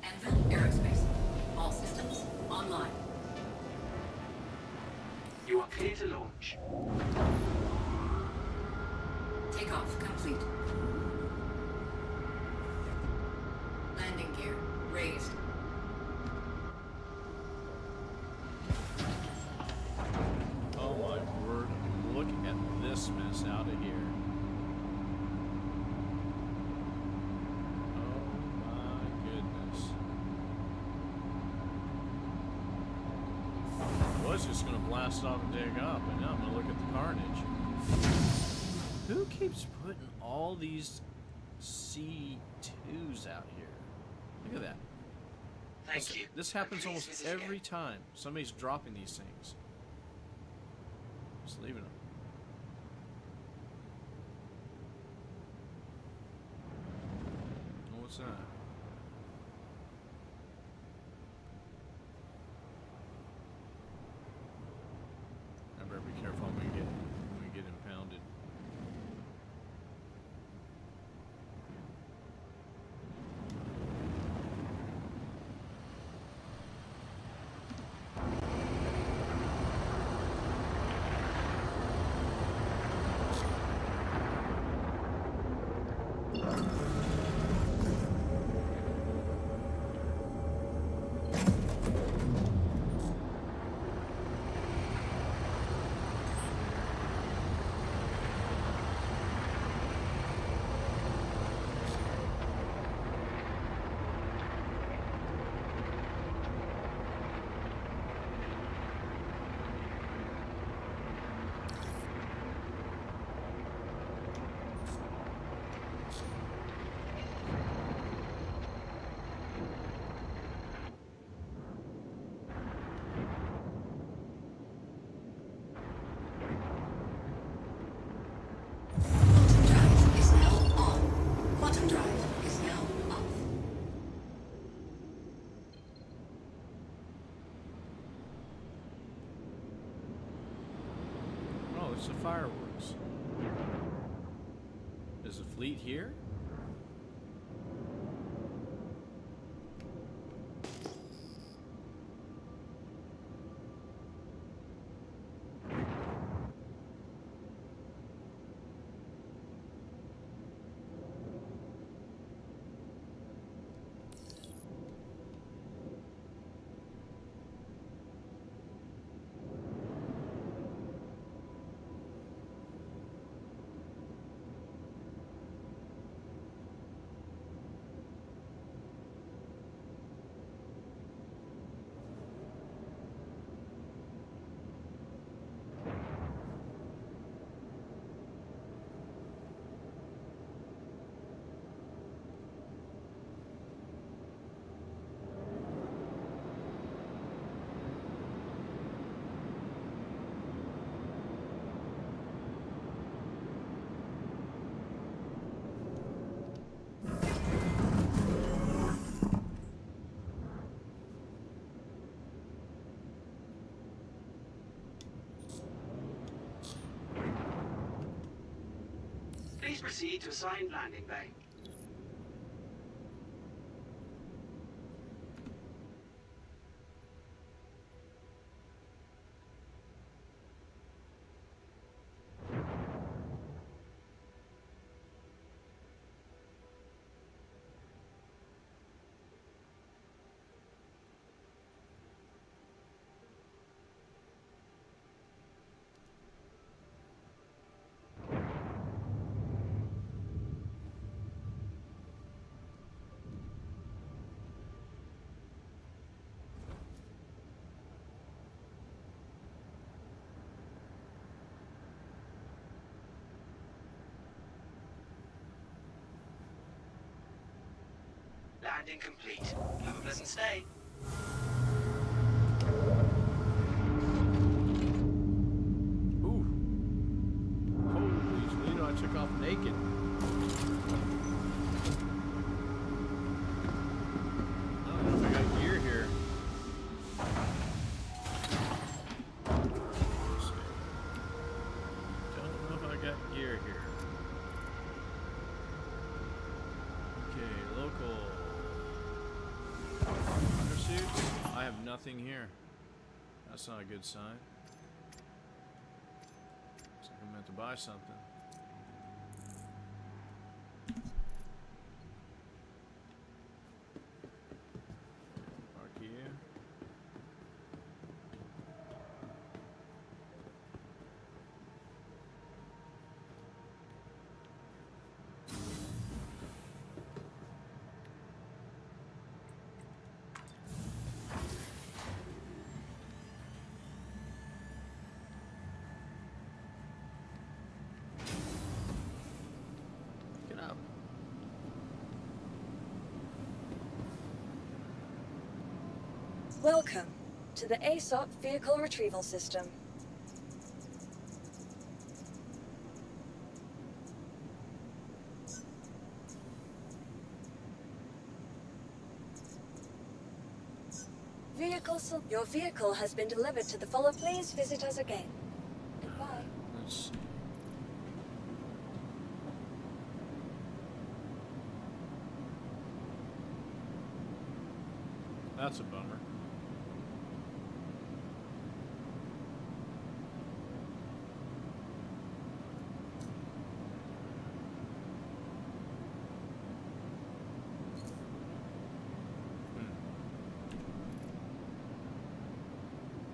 Anvil Aerospace. All systems online. You are clear to launch. Takeoff complete. Landing gear raised. Oh my word. Look at this mess out of here. Oh my goodness. I was just going to blast off and take off, but now I'm going to look at the carnage. Who keeps putting all these C2s out here? Look at that. Thank you. This happens Please almost visit every again. time. Somebody's dropping these things. Just leaving them. Oh, what's that? I better be careful when we get impounded. It's the fireworks. Is the fleet here? Please proceed to assigned landing bay. Landing complete. Have a pleasant stay. Ooh. Holy Toledo, I took off naked. I don't know if I got gear here. Let's see. Don't know if I got gear here. Okay, local. Undersuits? I have nothing here. That's not a good sign. Looks like I'm meant to buy something. Park here. Get up. Welcome to the ASOP Vehicle Retrieval System. Your vehicle has been delivered to the follow. Please visit us again. Goodbye. Let's see. That's a bummer.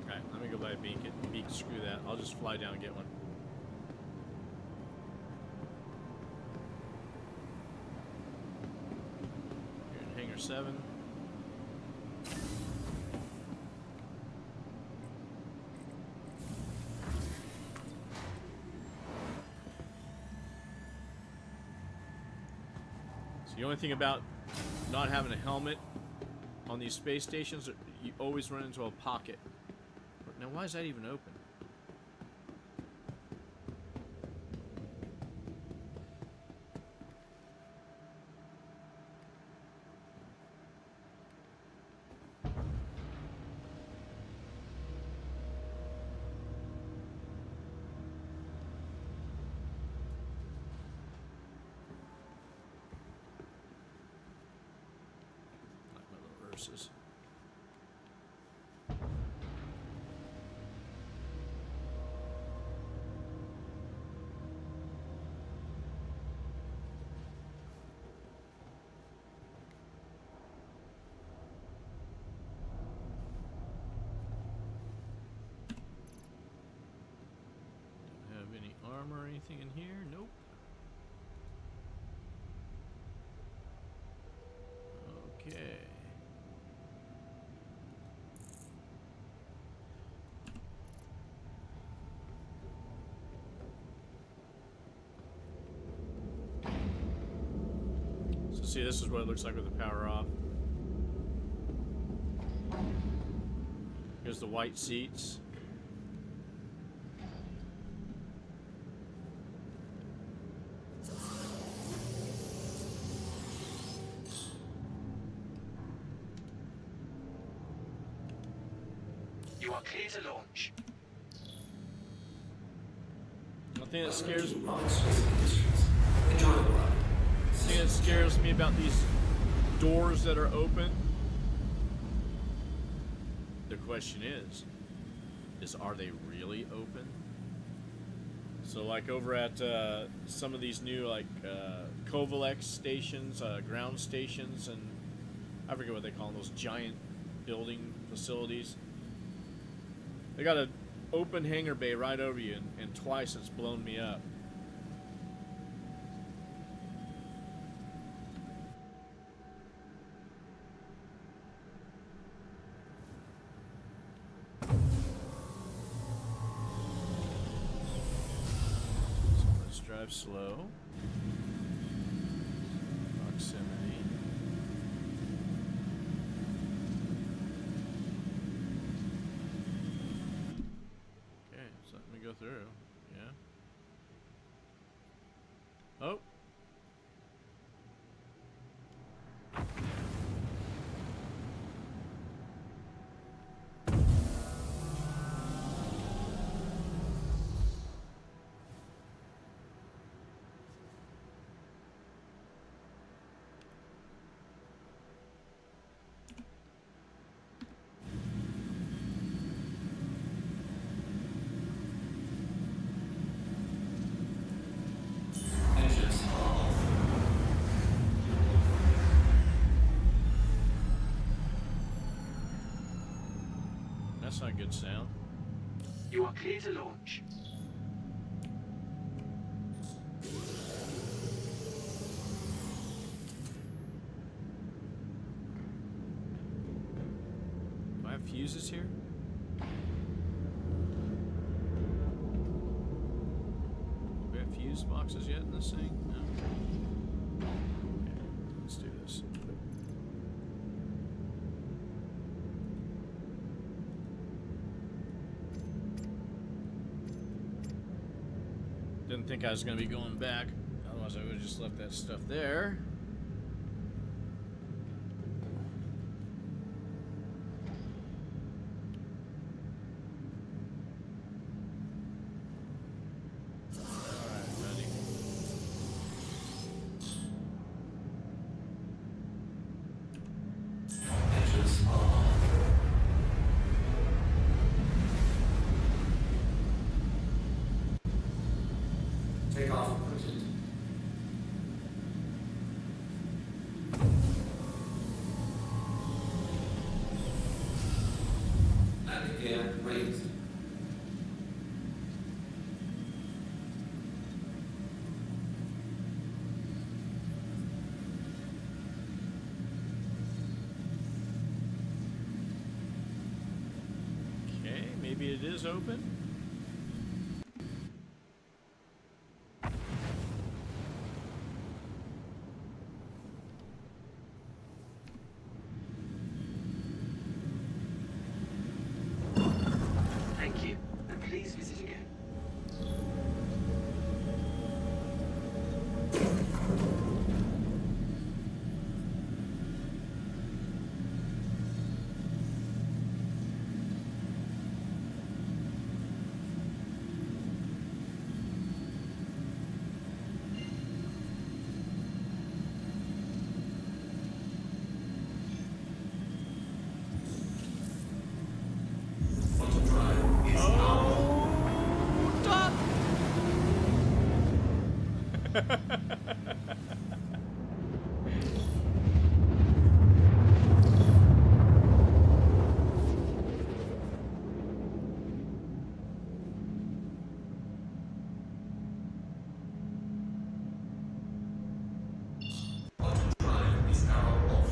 Alright, let me go buy a beacon. Beacon, screw that. I'll just fly down and get one. You're in Hangar 7. So the only thing about not having a helmet on these space stations, you always run into a pocket. Now, why is that even open? resources. Don't have any armor or anything in here. Nope. Okay. So see, this is what it looks like with the power off. Here's the white seats. You are clear to launch. One thing that scares Enjoy the ride. thing that scares me about these doors that are open. The question is are they really open? So like over at some of these new like Kovalex stations, ground stations, and I forget what they call them, those giant building facilities. They got an open hangar bay right over you, and twice it's blown me up. So let's drive slow. Proximity. Go through, yeah. Oh. Engines off. That's not a good sound. You are clear to launch. Do I have fuses here? Do we have fuse boxes yet in this thing? No. Okay, let's do this. Didn't think I was going to be going back. Otherwise, I would have just left that stuff there. Alright, ready. Engines off. Take off equipment. Landing gear raised. Okay, maybe it is open. Thank you, and please visit again. Drive is now off.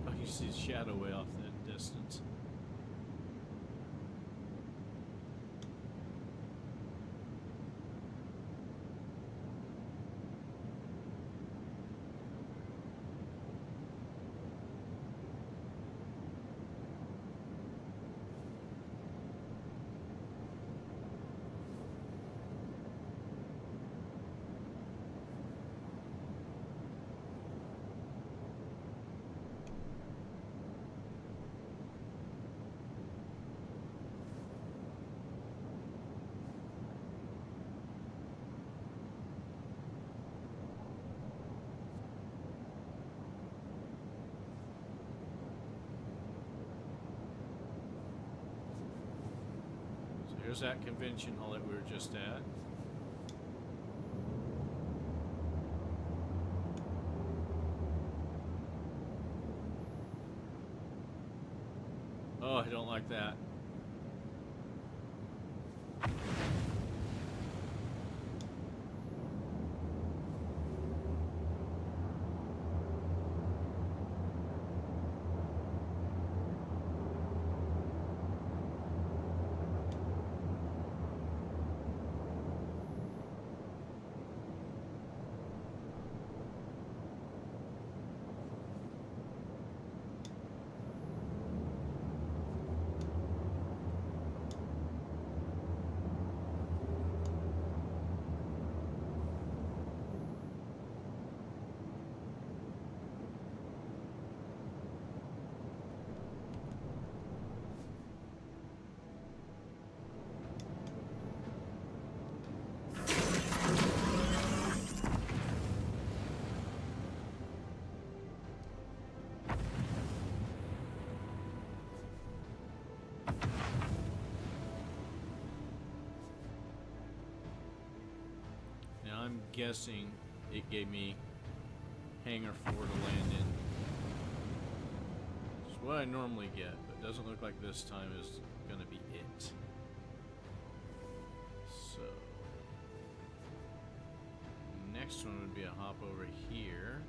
Oh, you see his shadow way off in the distance. So here's that convention hall that we were just at. Oh, I don't like that. I'm guessing it gave me hangar 4 to land in. It's what I normally get, but it doesn't look like this time is gonna be it. So next one would be a hop over here.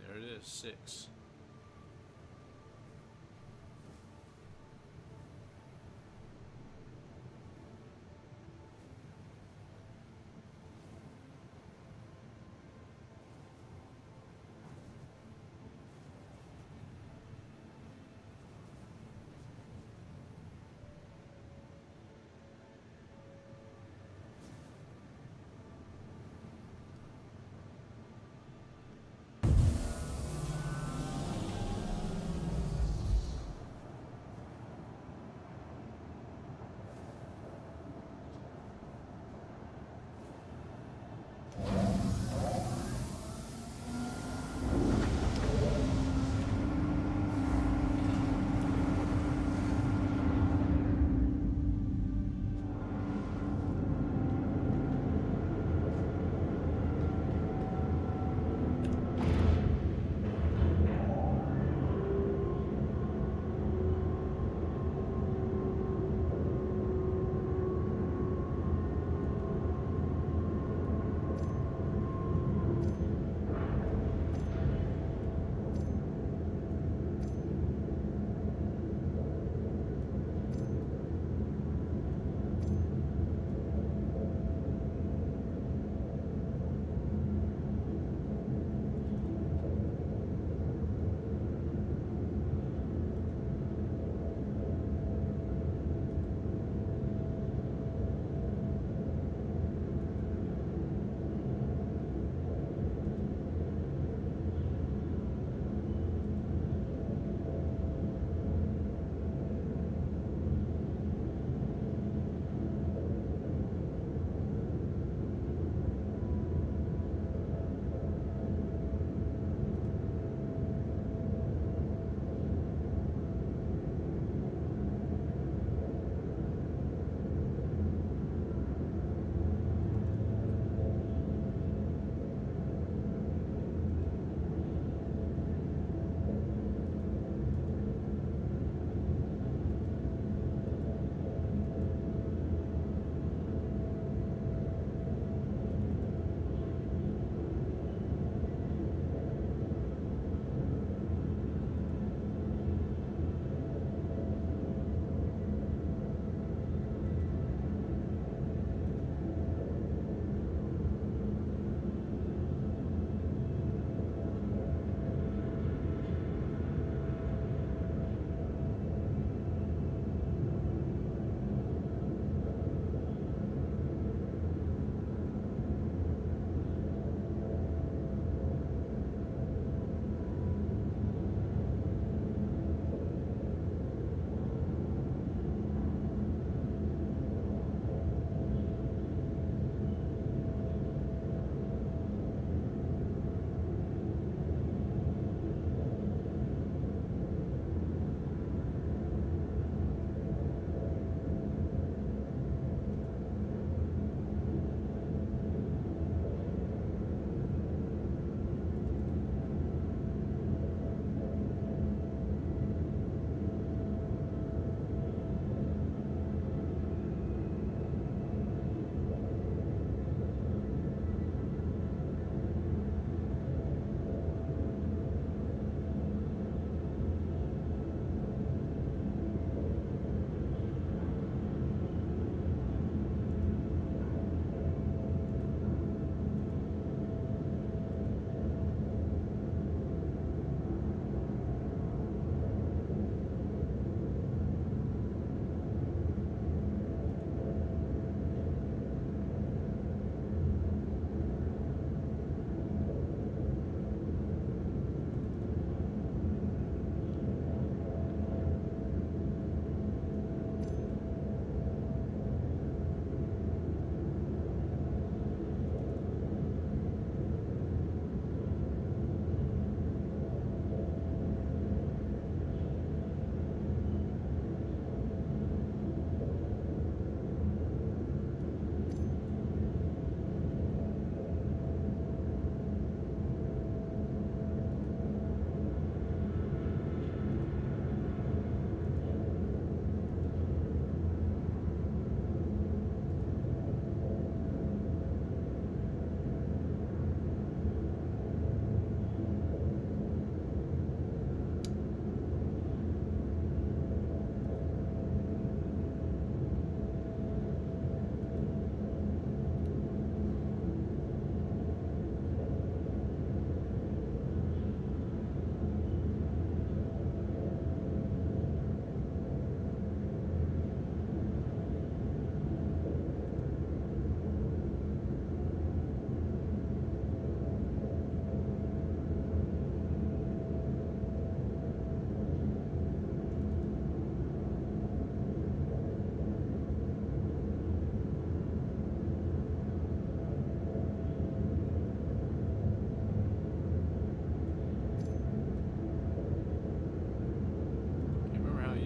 There it is, 6.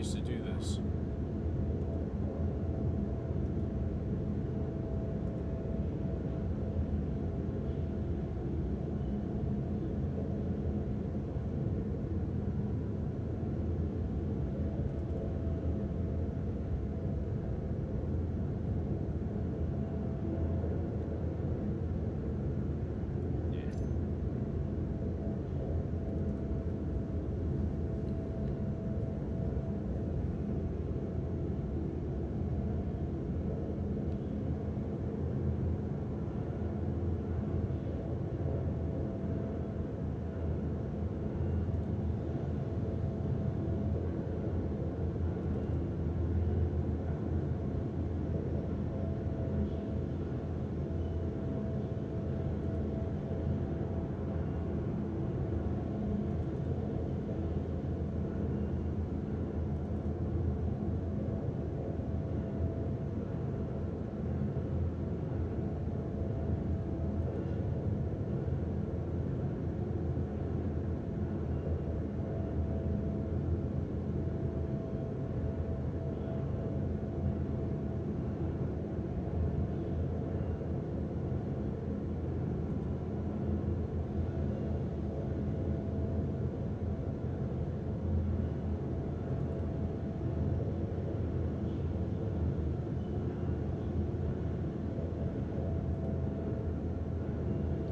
used to do this.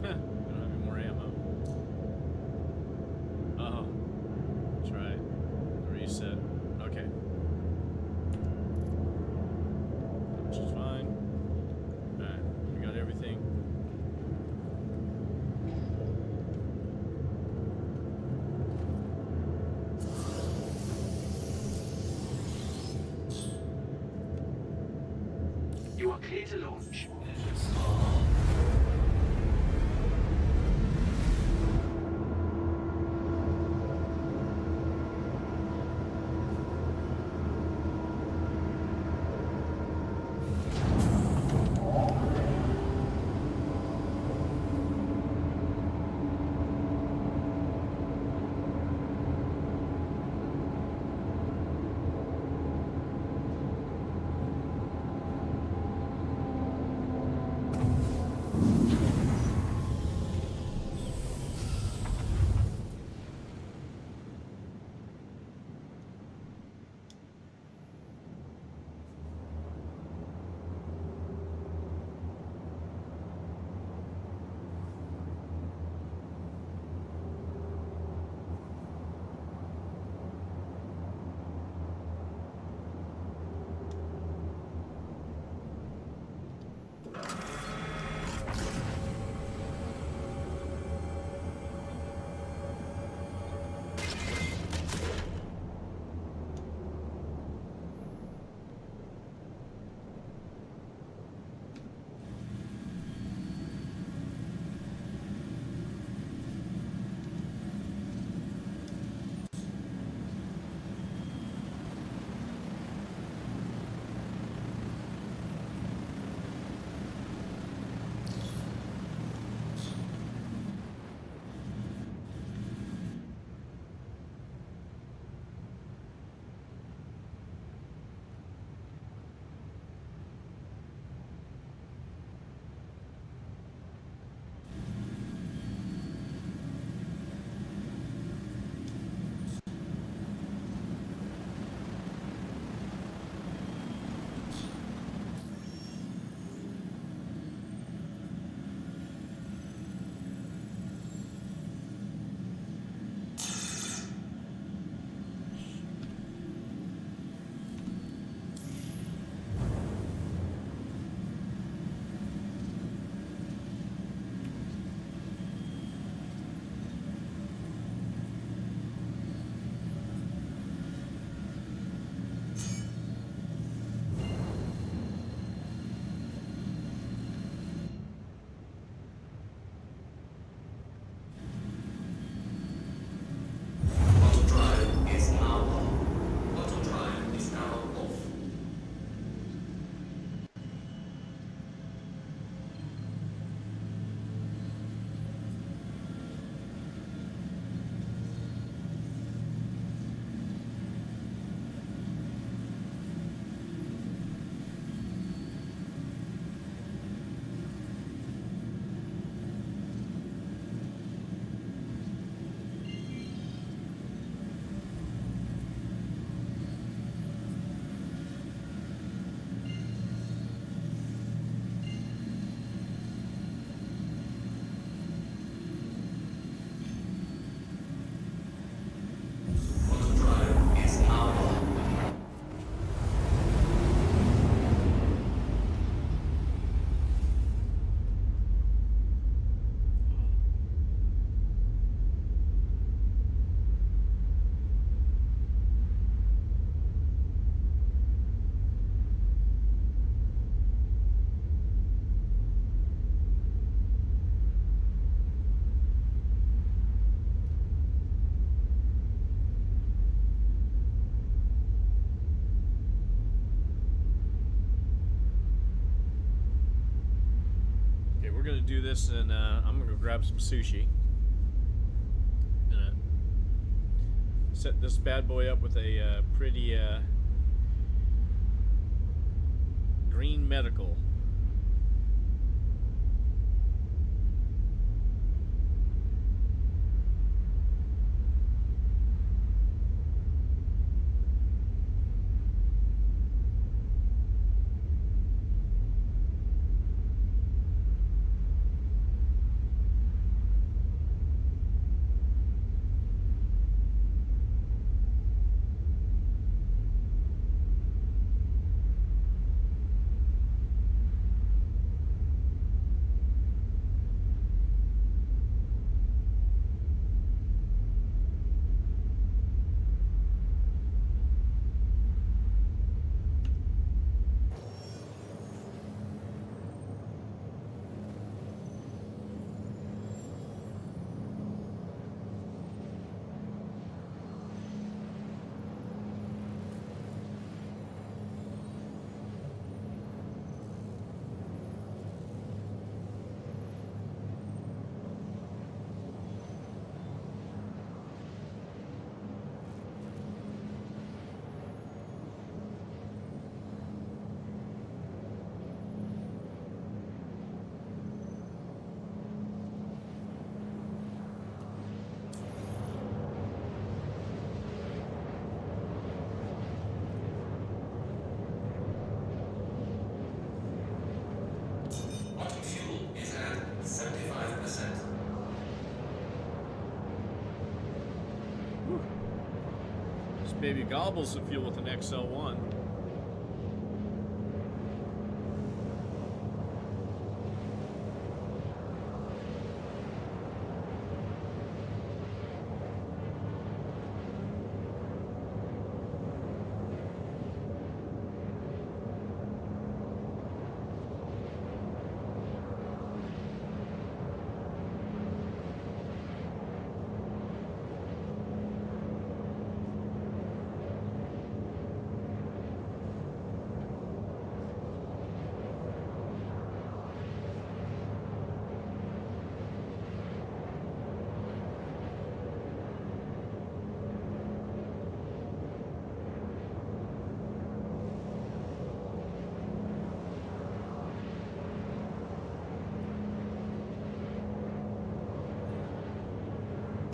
Huh, we don't have any more ammo. Oh, that's right. Reset. Okay. Which is fine. Alright, we got everything. You are clear to launch. do this, and I'm gonna go grab some sushi. Gonna set this bad boy up with a pretty green medical. Body fuel is at 75%. This baby gobbles the fuel with an XL1.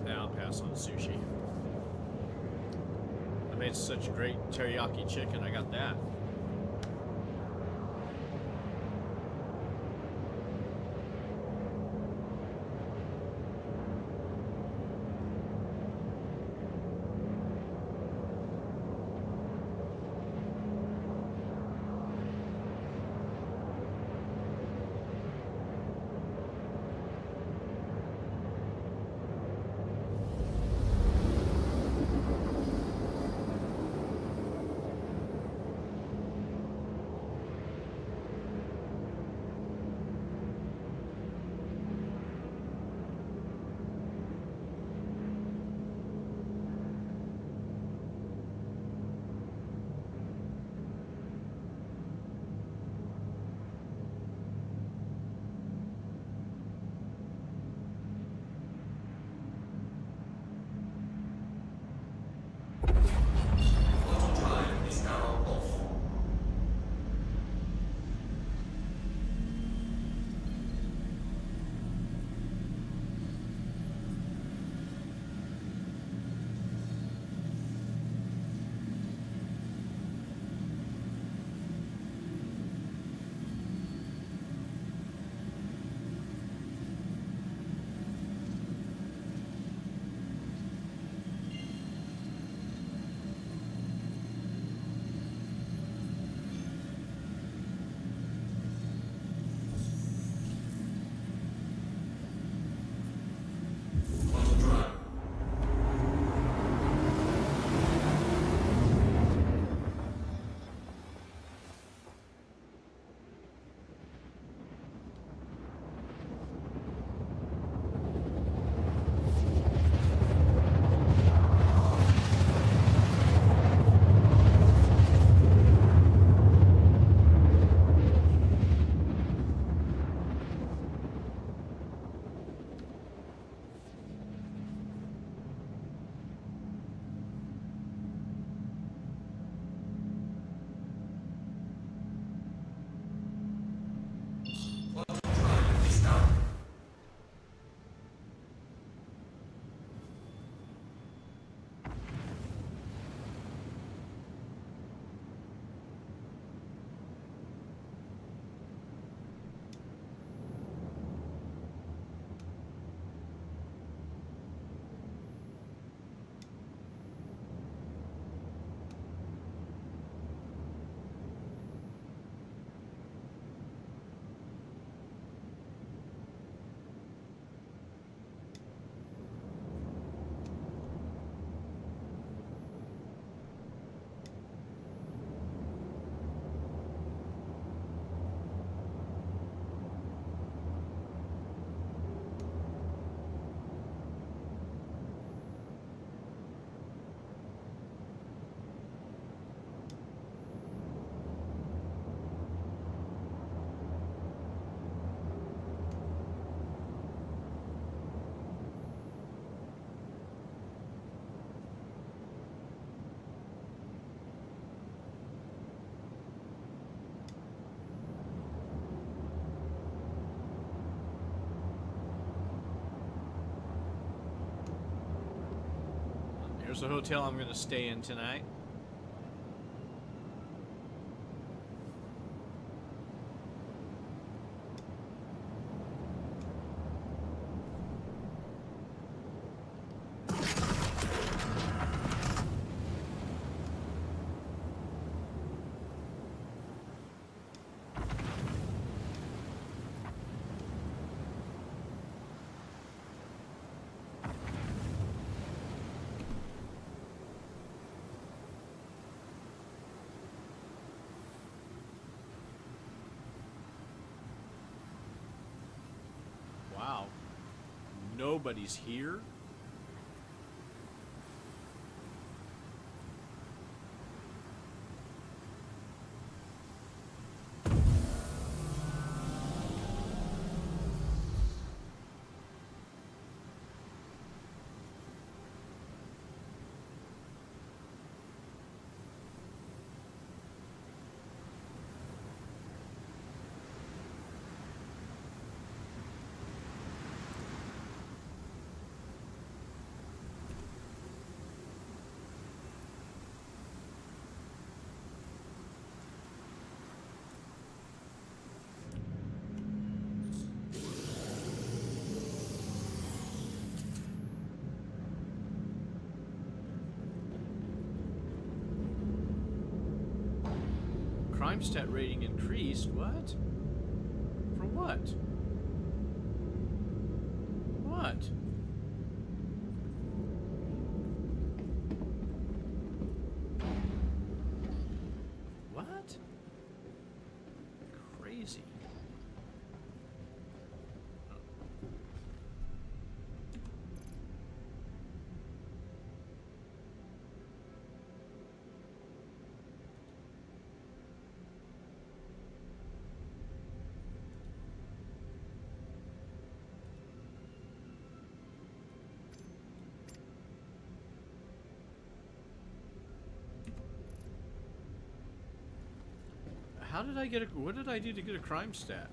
Yeah, I'll pass on sushi. I made such great teriyaki chicken. I got that. There's a hotel I'm gonna stay in tonight. Wow. Nobody's here? Crime stat rating increased? What? For what? What? What? Crazy. How did I get a... What did I do to get a crime stat?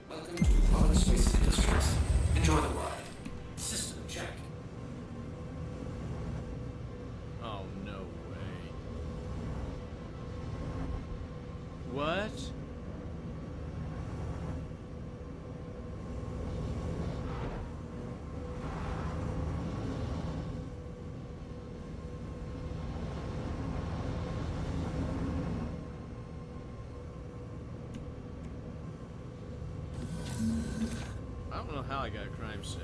Welcome to Power Space Industries. Enjoy the ride. System check. Oh, no way. What? I don't know how I got a crime set.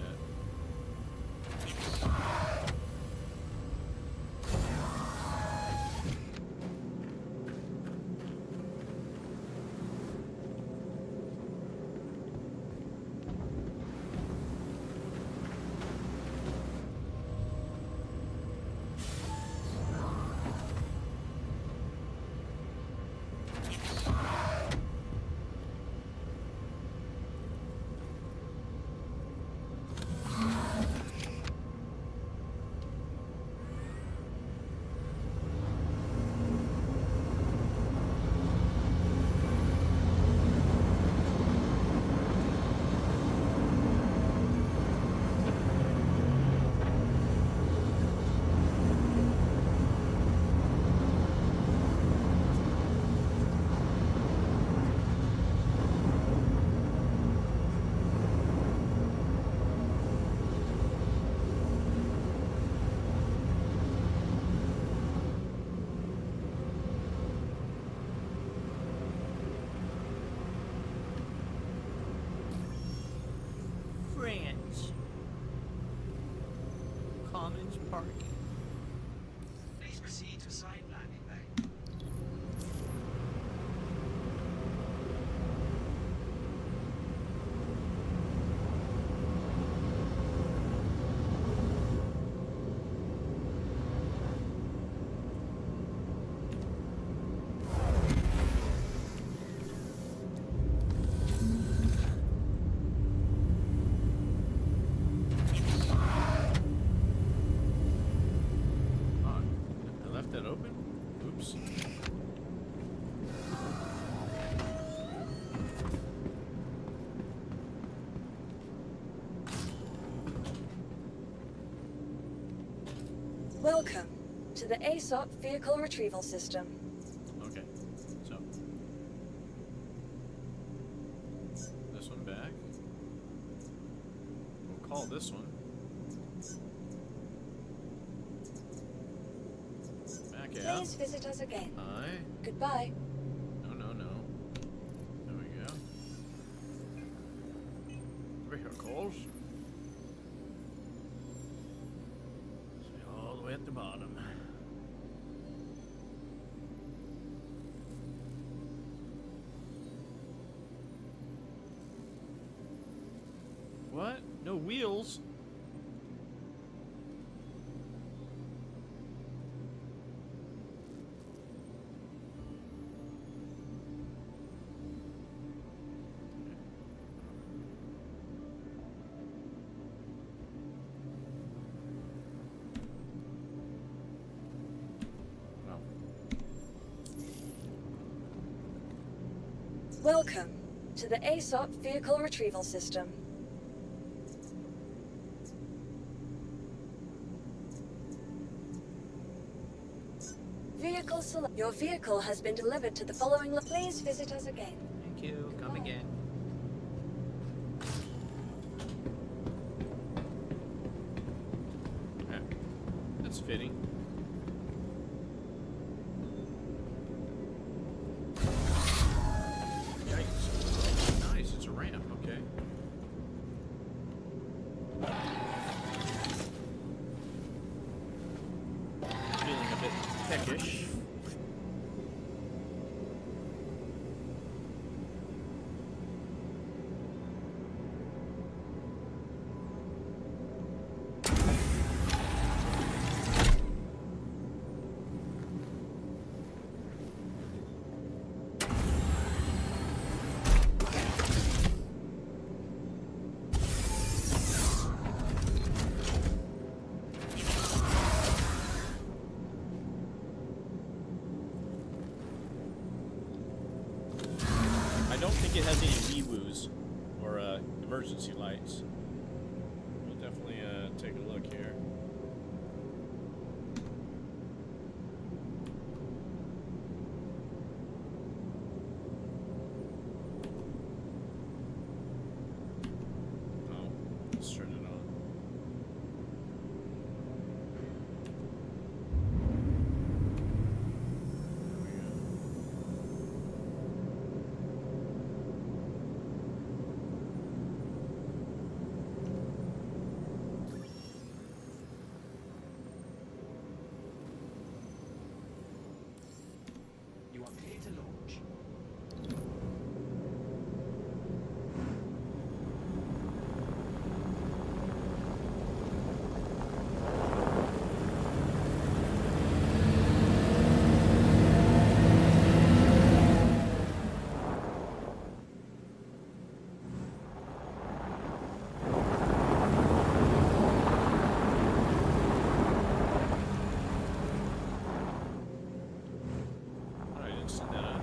France. Commons Parking. Please proceed to side landing bay. Welcome to the ASOP Vehicle Retrieval System. Okay, so this one back. We'll call this one. Back out. Please visit us again. Aye. Goodbye. No, no, no. There we go. Vehicles. See, all the way at the bottom. What? No wheels? No. Welcome to the ASOP Vehicle Retrieval System. Your vehicle has been delivered to the following. Please visit us again. Thank you. Come again. Yeah, that's fitting. Yikes. Nice, it's a ramp, okay. Feeling a bit peckish. I don't think it has any wee-woos or emergency lights. We'll definitely take a look here. Oh, let's turn it on. There we go. You are clear to launch. I didn't set that up.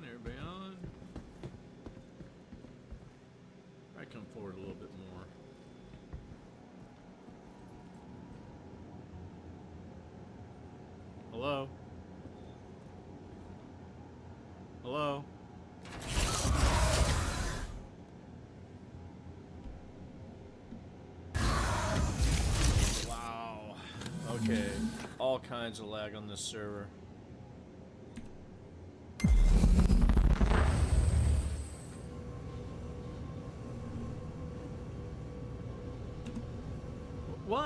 Everybody on. I come forward a little bit more. Hello? Hello? Wow. Okay. All kinds of lag on this server.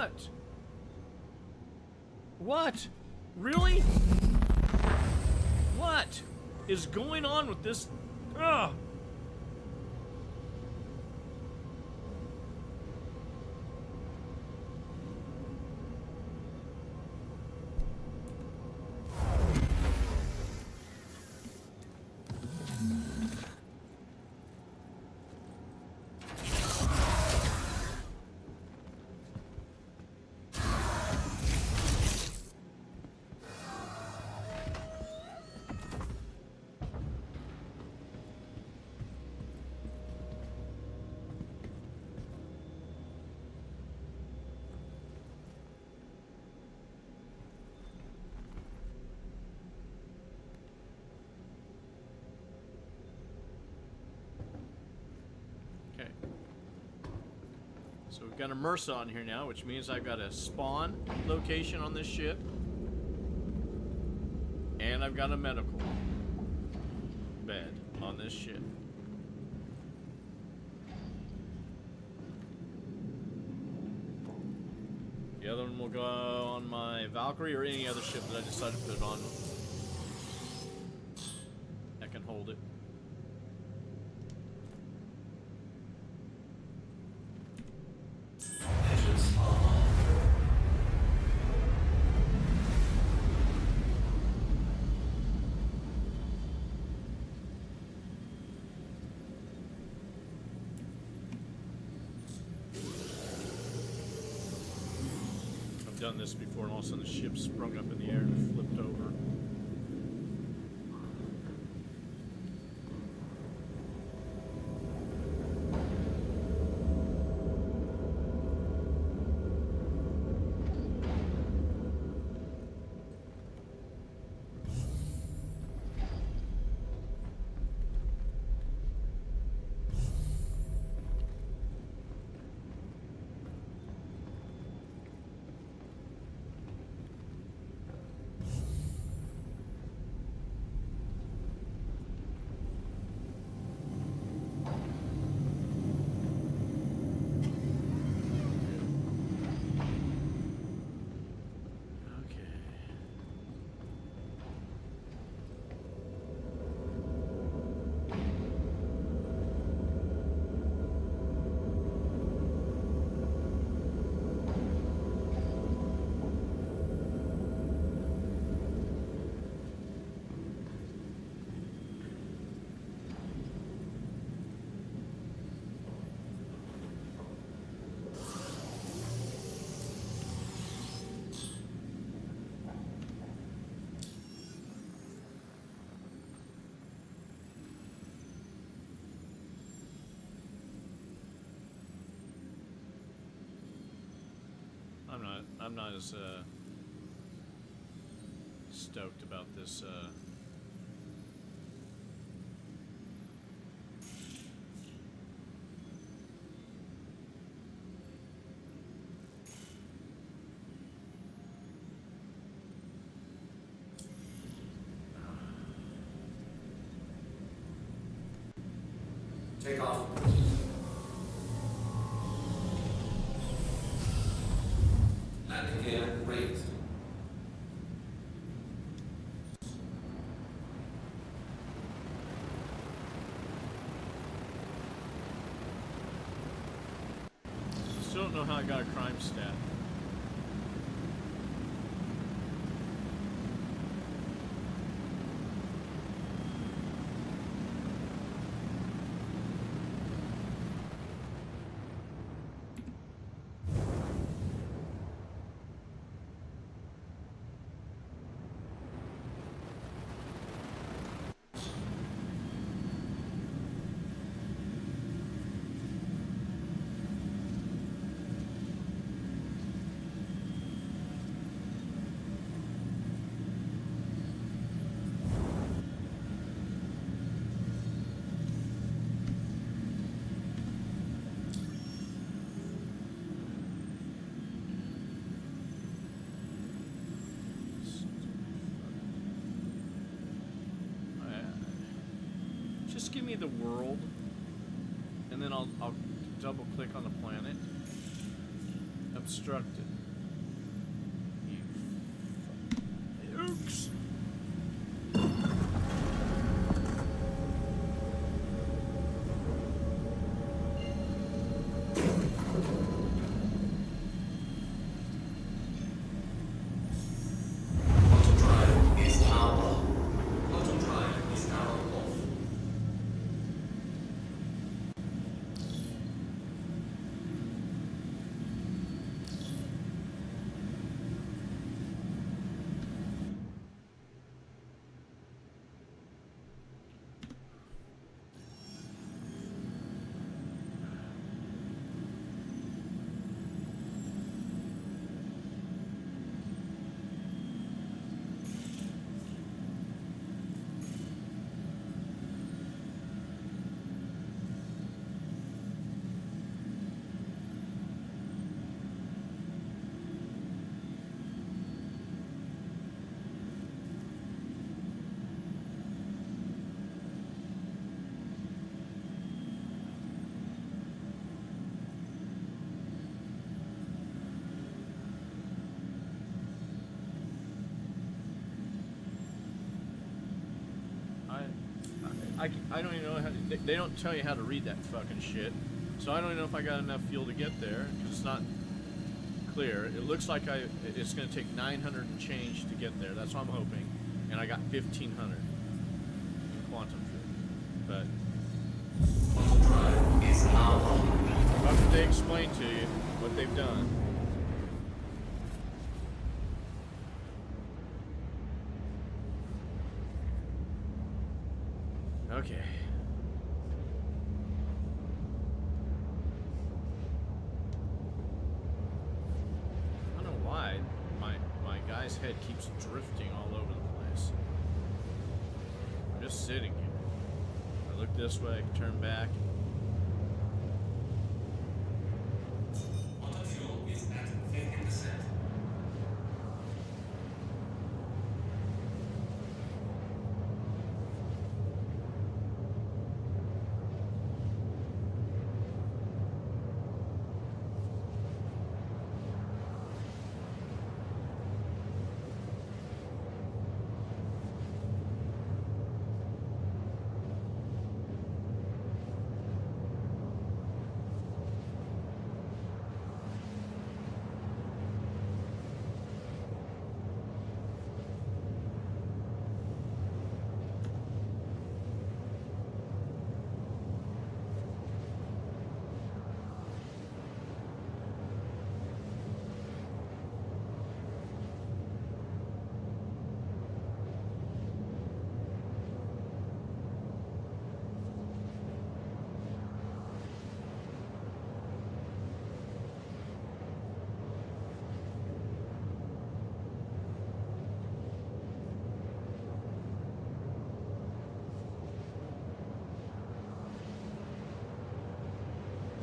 What? What? Really? What is going on with this? Ugh. Okay. So we've got a MRSA on here now, which means I've got a spawn location on this ship. And I've got a medical bed on this ship. The other one will go on my Valkyrie or any other ship that I decide to put it on. That can hold it. Engines online. I've done this before, and all of a sudden the ship sprung up in the air and flipped over. I'm not as stoked about this. Take off. Landing gear raised. Still don't know how I got a crime stat. Just give me the world, and then I'll double click on the planet. obstructed. You Oops. Auto drive is now on. Auto drive is now off. I don't even know how to, they don't tell you how to read that fucking shit. So I don't even know if I got enough fuel to get there because it's not clear. It looks like it's going to take 900 and change to get there. That's what I'm hoping. And I got 1500 in quantum fuel. But Auto drive is now on. how could they explain to you what they've done? Okay. I don't know why my guy's head keeps drifting all over the place. I'm just sitting here. I look this way, turn back. Auto fuel is at 50%.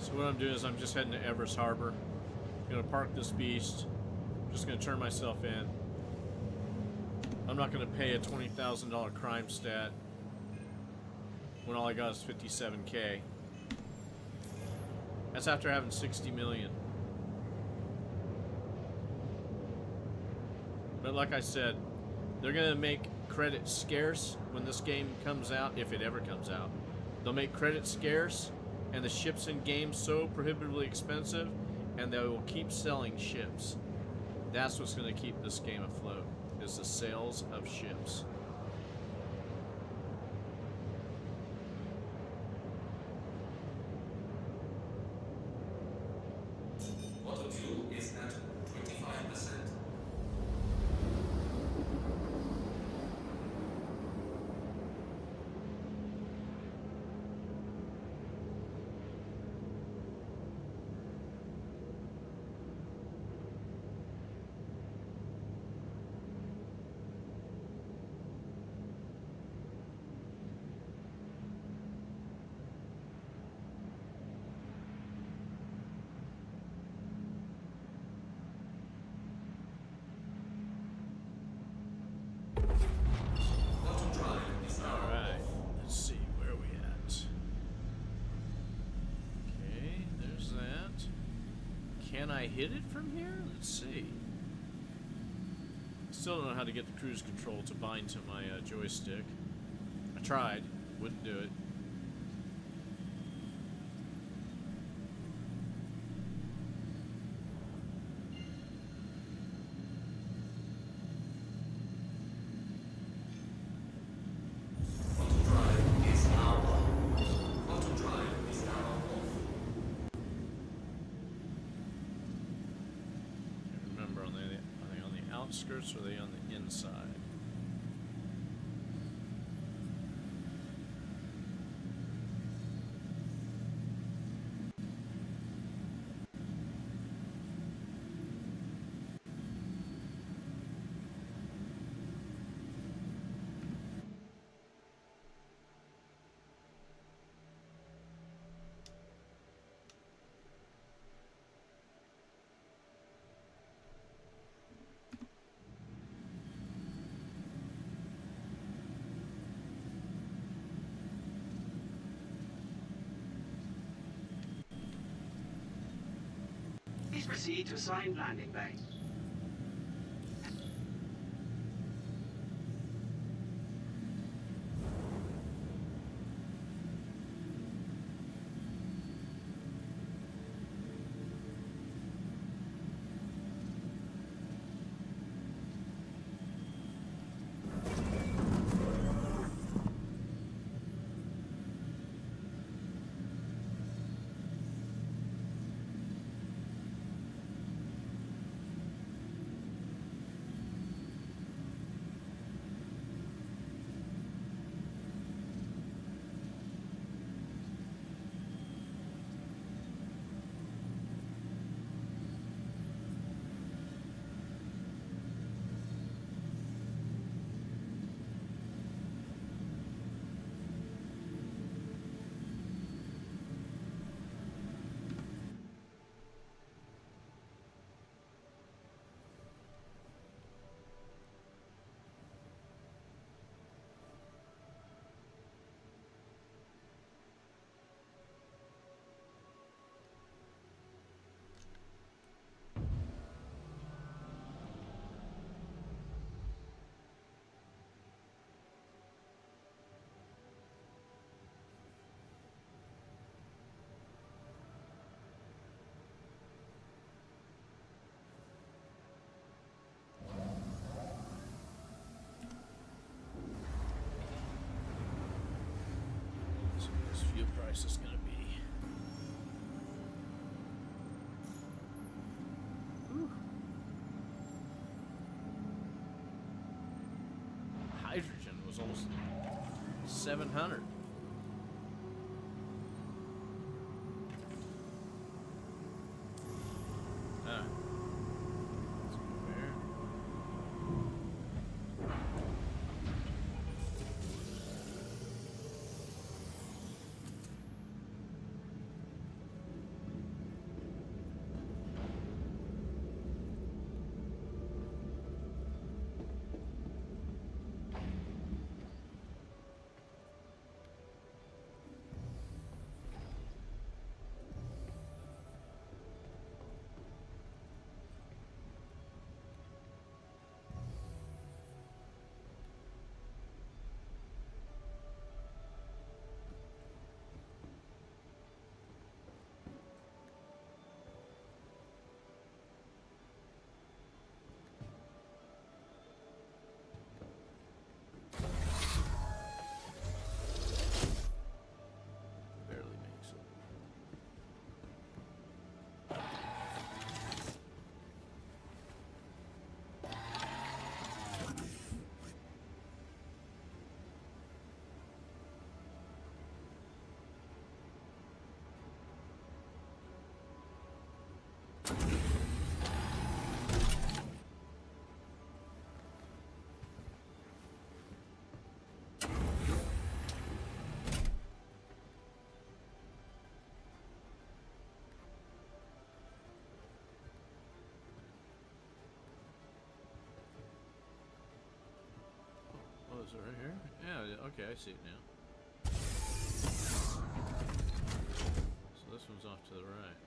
So what I'm doing is I'm just heading to Everest Harbor. I'm gonna park this beast. I'm just gonna turn myself in. I'm not gonna pay a $20,000 crime stat when all I got is 57K. That's after having 60 million. But like I said, they're gonna make credit scarce when this game comes out, if it ever comes out. They'll make credit scarce and the ships in game so prohibitively expensive, and they will keep selling ships. That's what's going to keep this game afloat, is the sales of ships. Auto fuel is at 25%. can I hit it from here? Let's see. Still don't know how to get the cruise control to bind to my joystick. I tried, wouldn't do it. Outskirts, or are they on the inside? Please proceed to assigned landing bay. So this fuel price is going to be. Whew. Hydrogen was almost 700. Ah. Let's go there. Barely makes it. Oh, is it right here? Yeah, okay, I see it now. So this one's off to the right.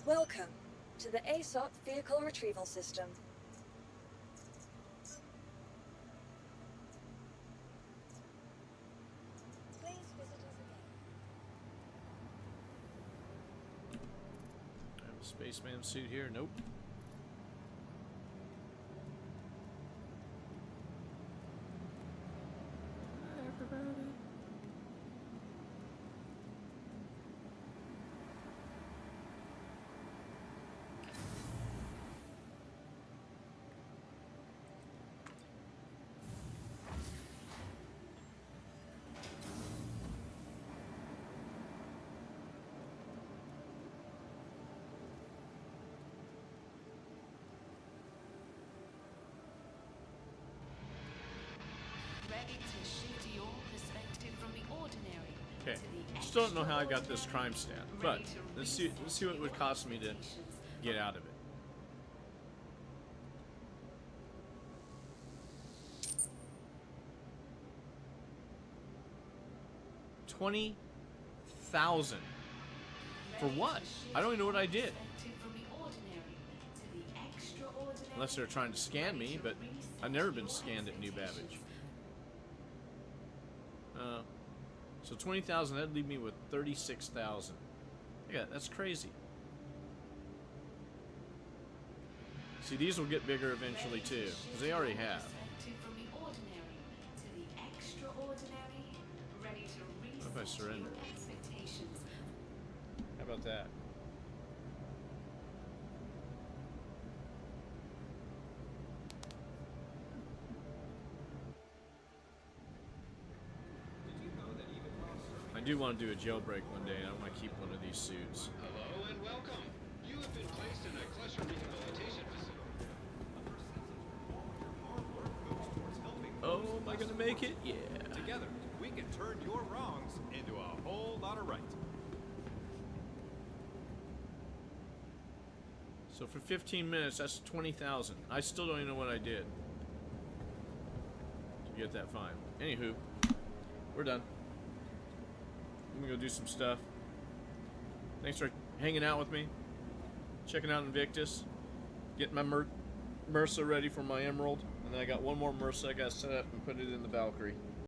Welcome to the ASOP Vehicle Retrieval System. Please visit us again. I have a spaceman suit here. Nope. Ready to shift your perspective from the ordinary. Okay. to the Still don't know how I got this extraordinary. crime stat, but Ready to let's see what it would reset cost me to expectations. get out of it. $20,000 for what? I don't even know what I did. Perspective from the ordinary to the extraordinary. Unless they're trying to scan me, but I've never been scanned at New Babbage. So 20,000, that'd leave me with 36,000. Yeah, that's crazy. See, these will get bigger eventually too, because they already have. Perspective from the ordinary to the extraordinary. Ready to What if I reset surrender? your expectations. How about that? I do want to do a jailbreak one day, and I want to keep one of these suits. Hello and welcome. You have been placed in a cluster rehabilitation facility. Oh, am I gonna make it? Yeah. Together, we can turn your wrongs into a whole lot of right. So for 15 minutes, that's 20,000. I still don't even know what I did to get that fine. Anywho, we're done. I'm gonna go do some stuff. Thanks for hanging out with me, checking out Invictus, getting my MRSA ready for my Emerald, and then I got one more MRSA I gotta set up and put it in the Valkyrie.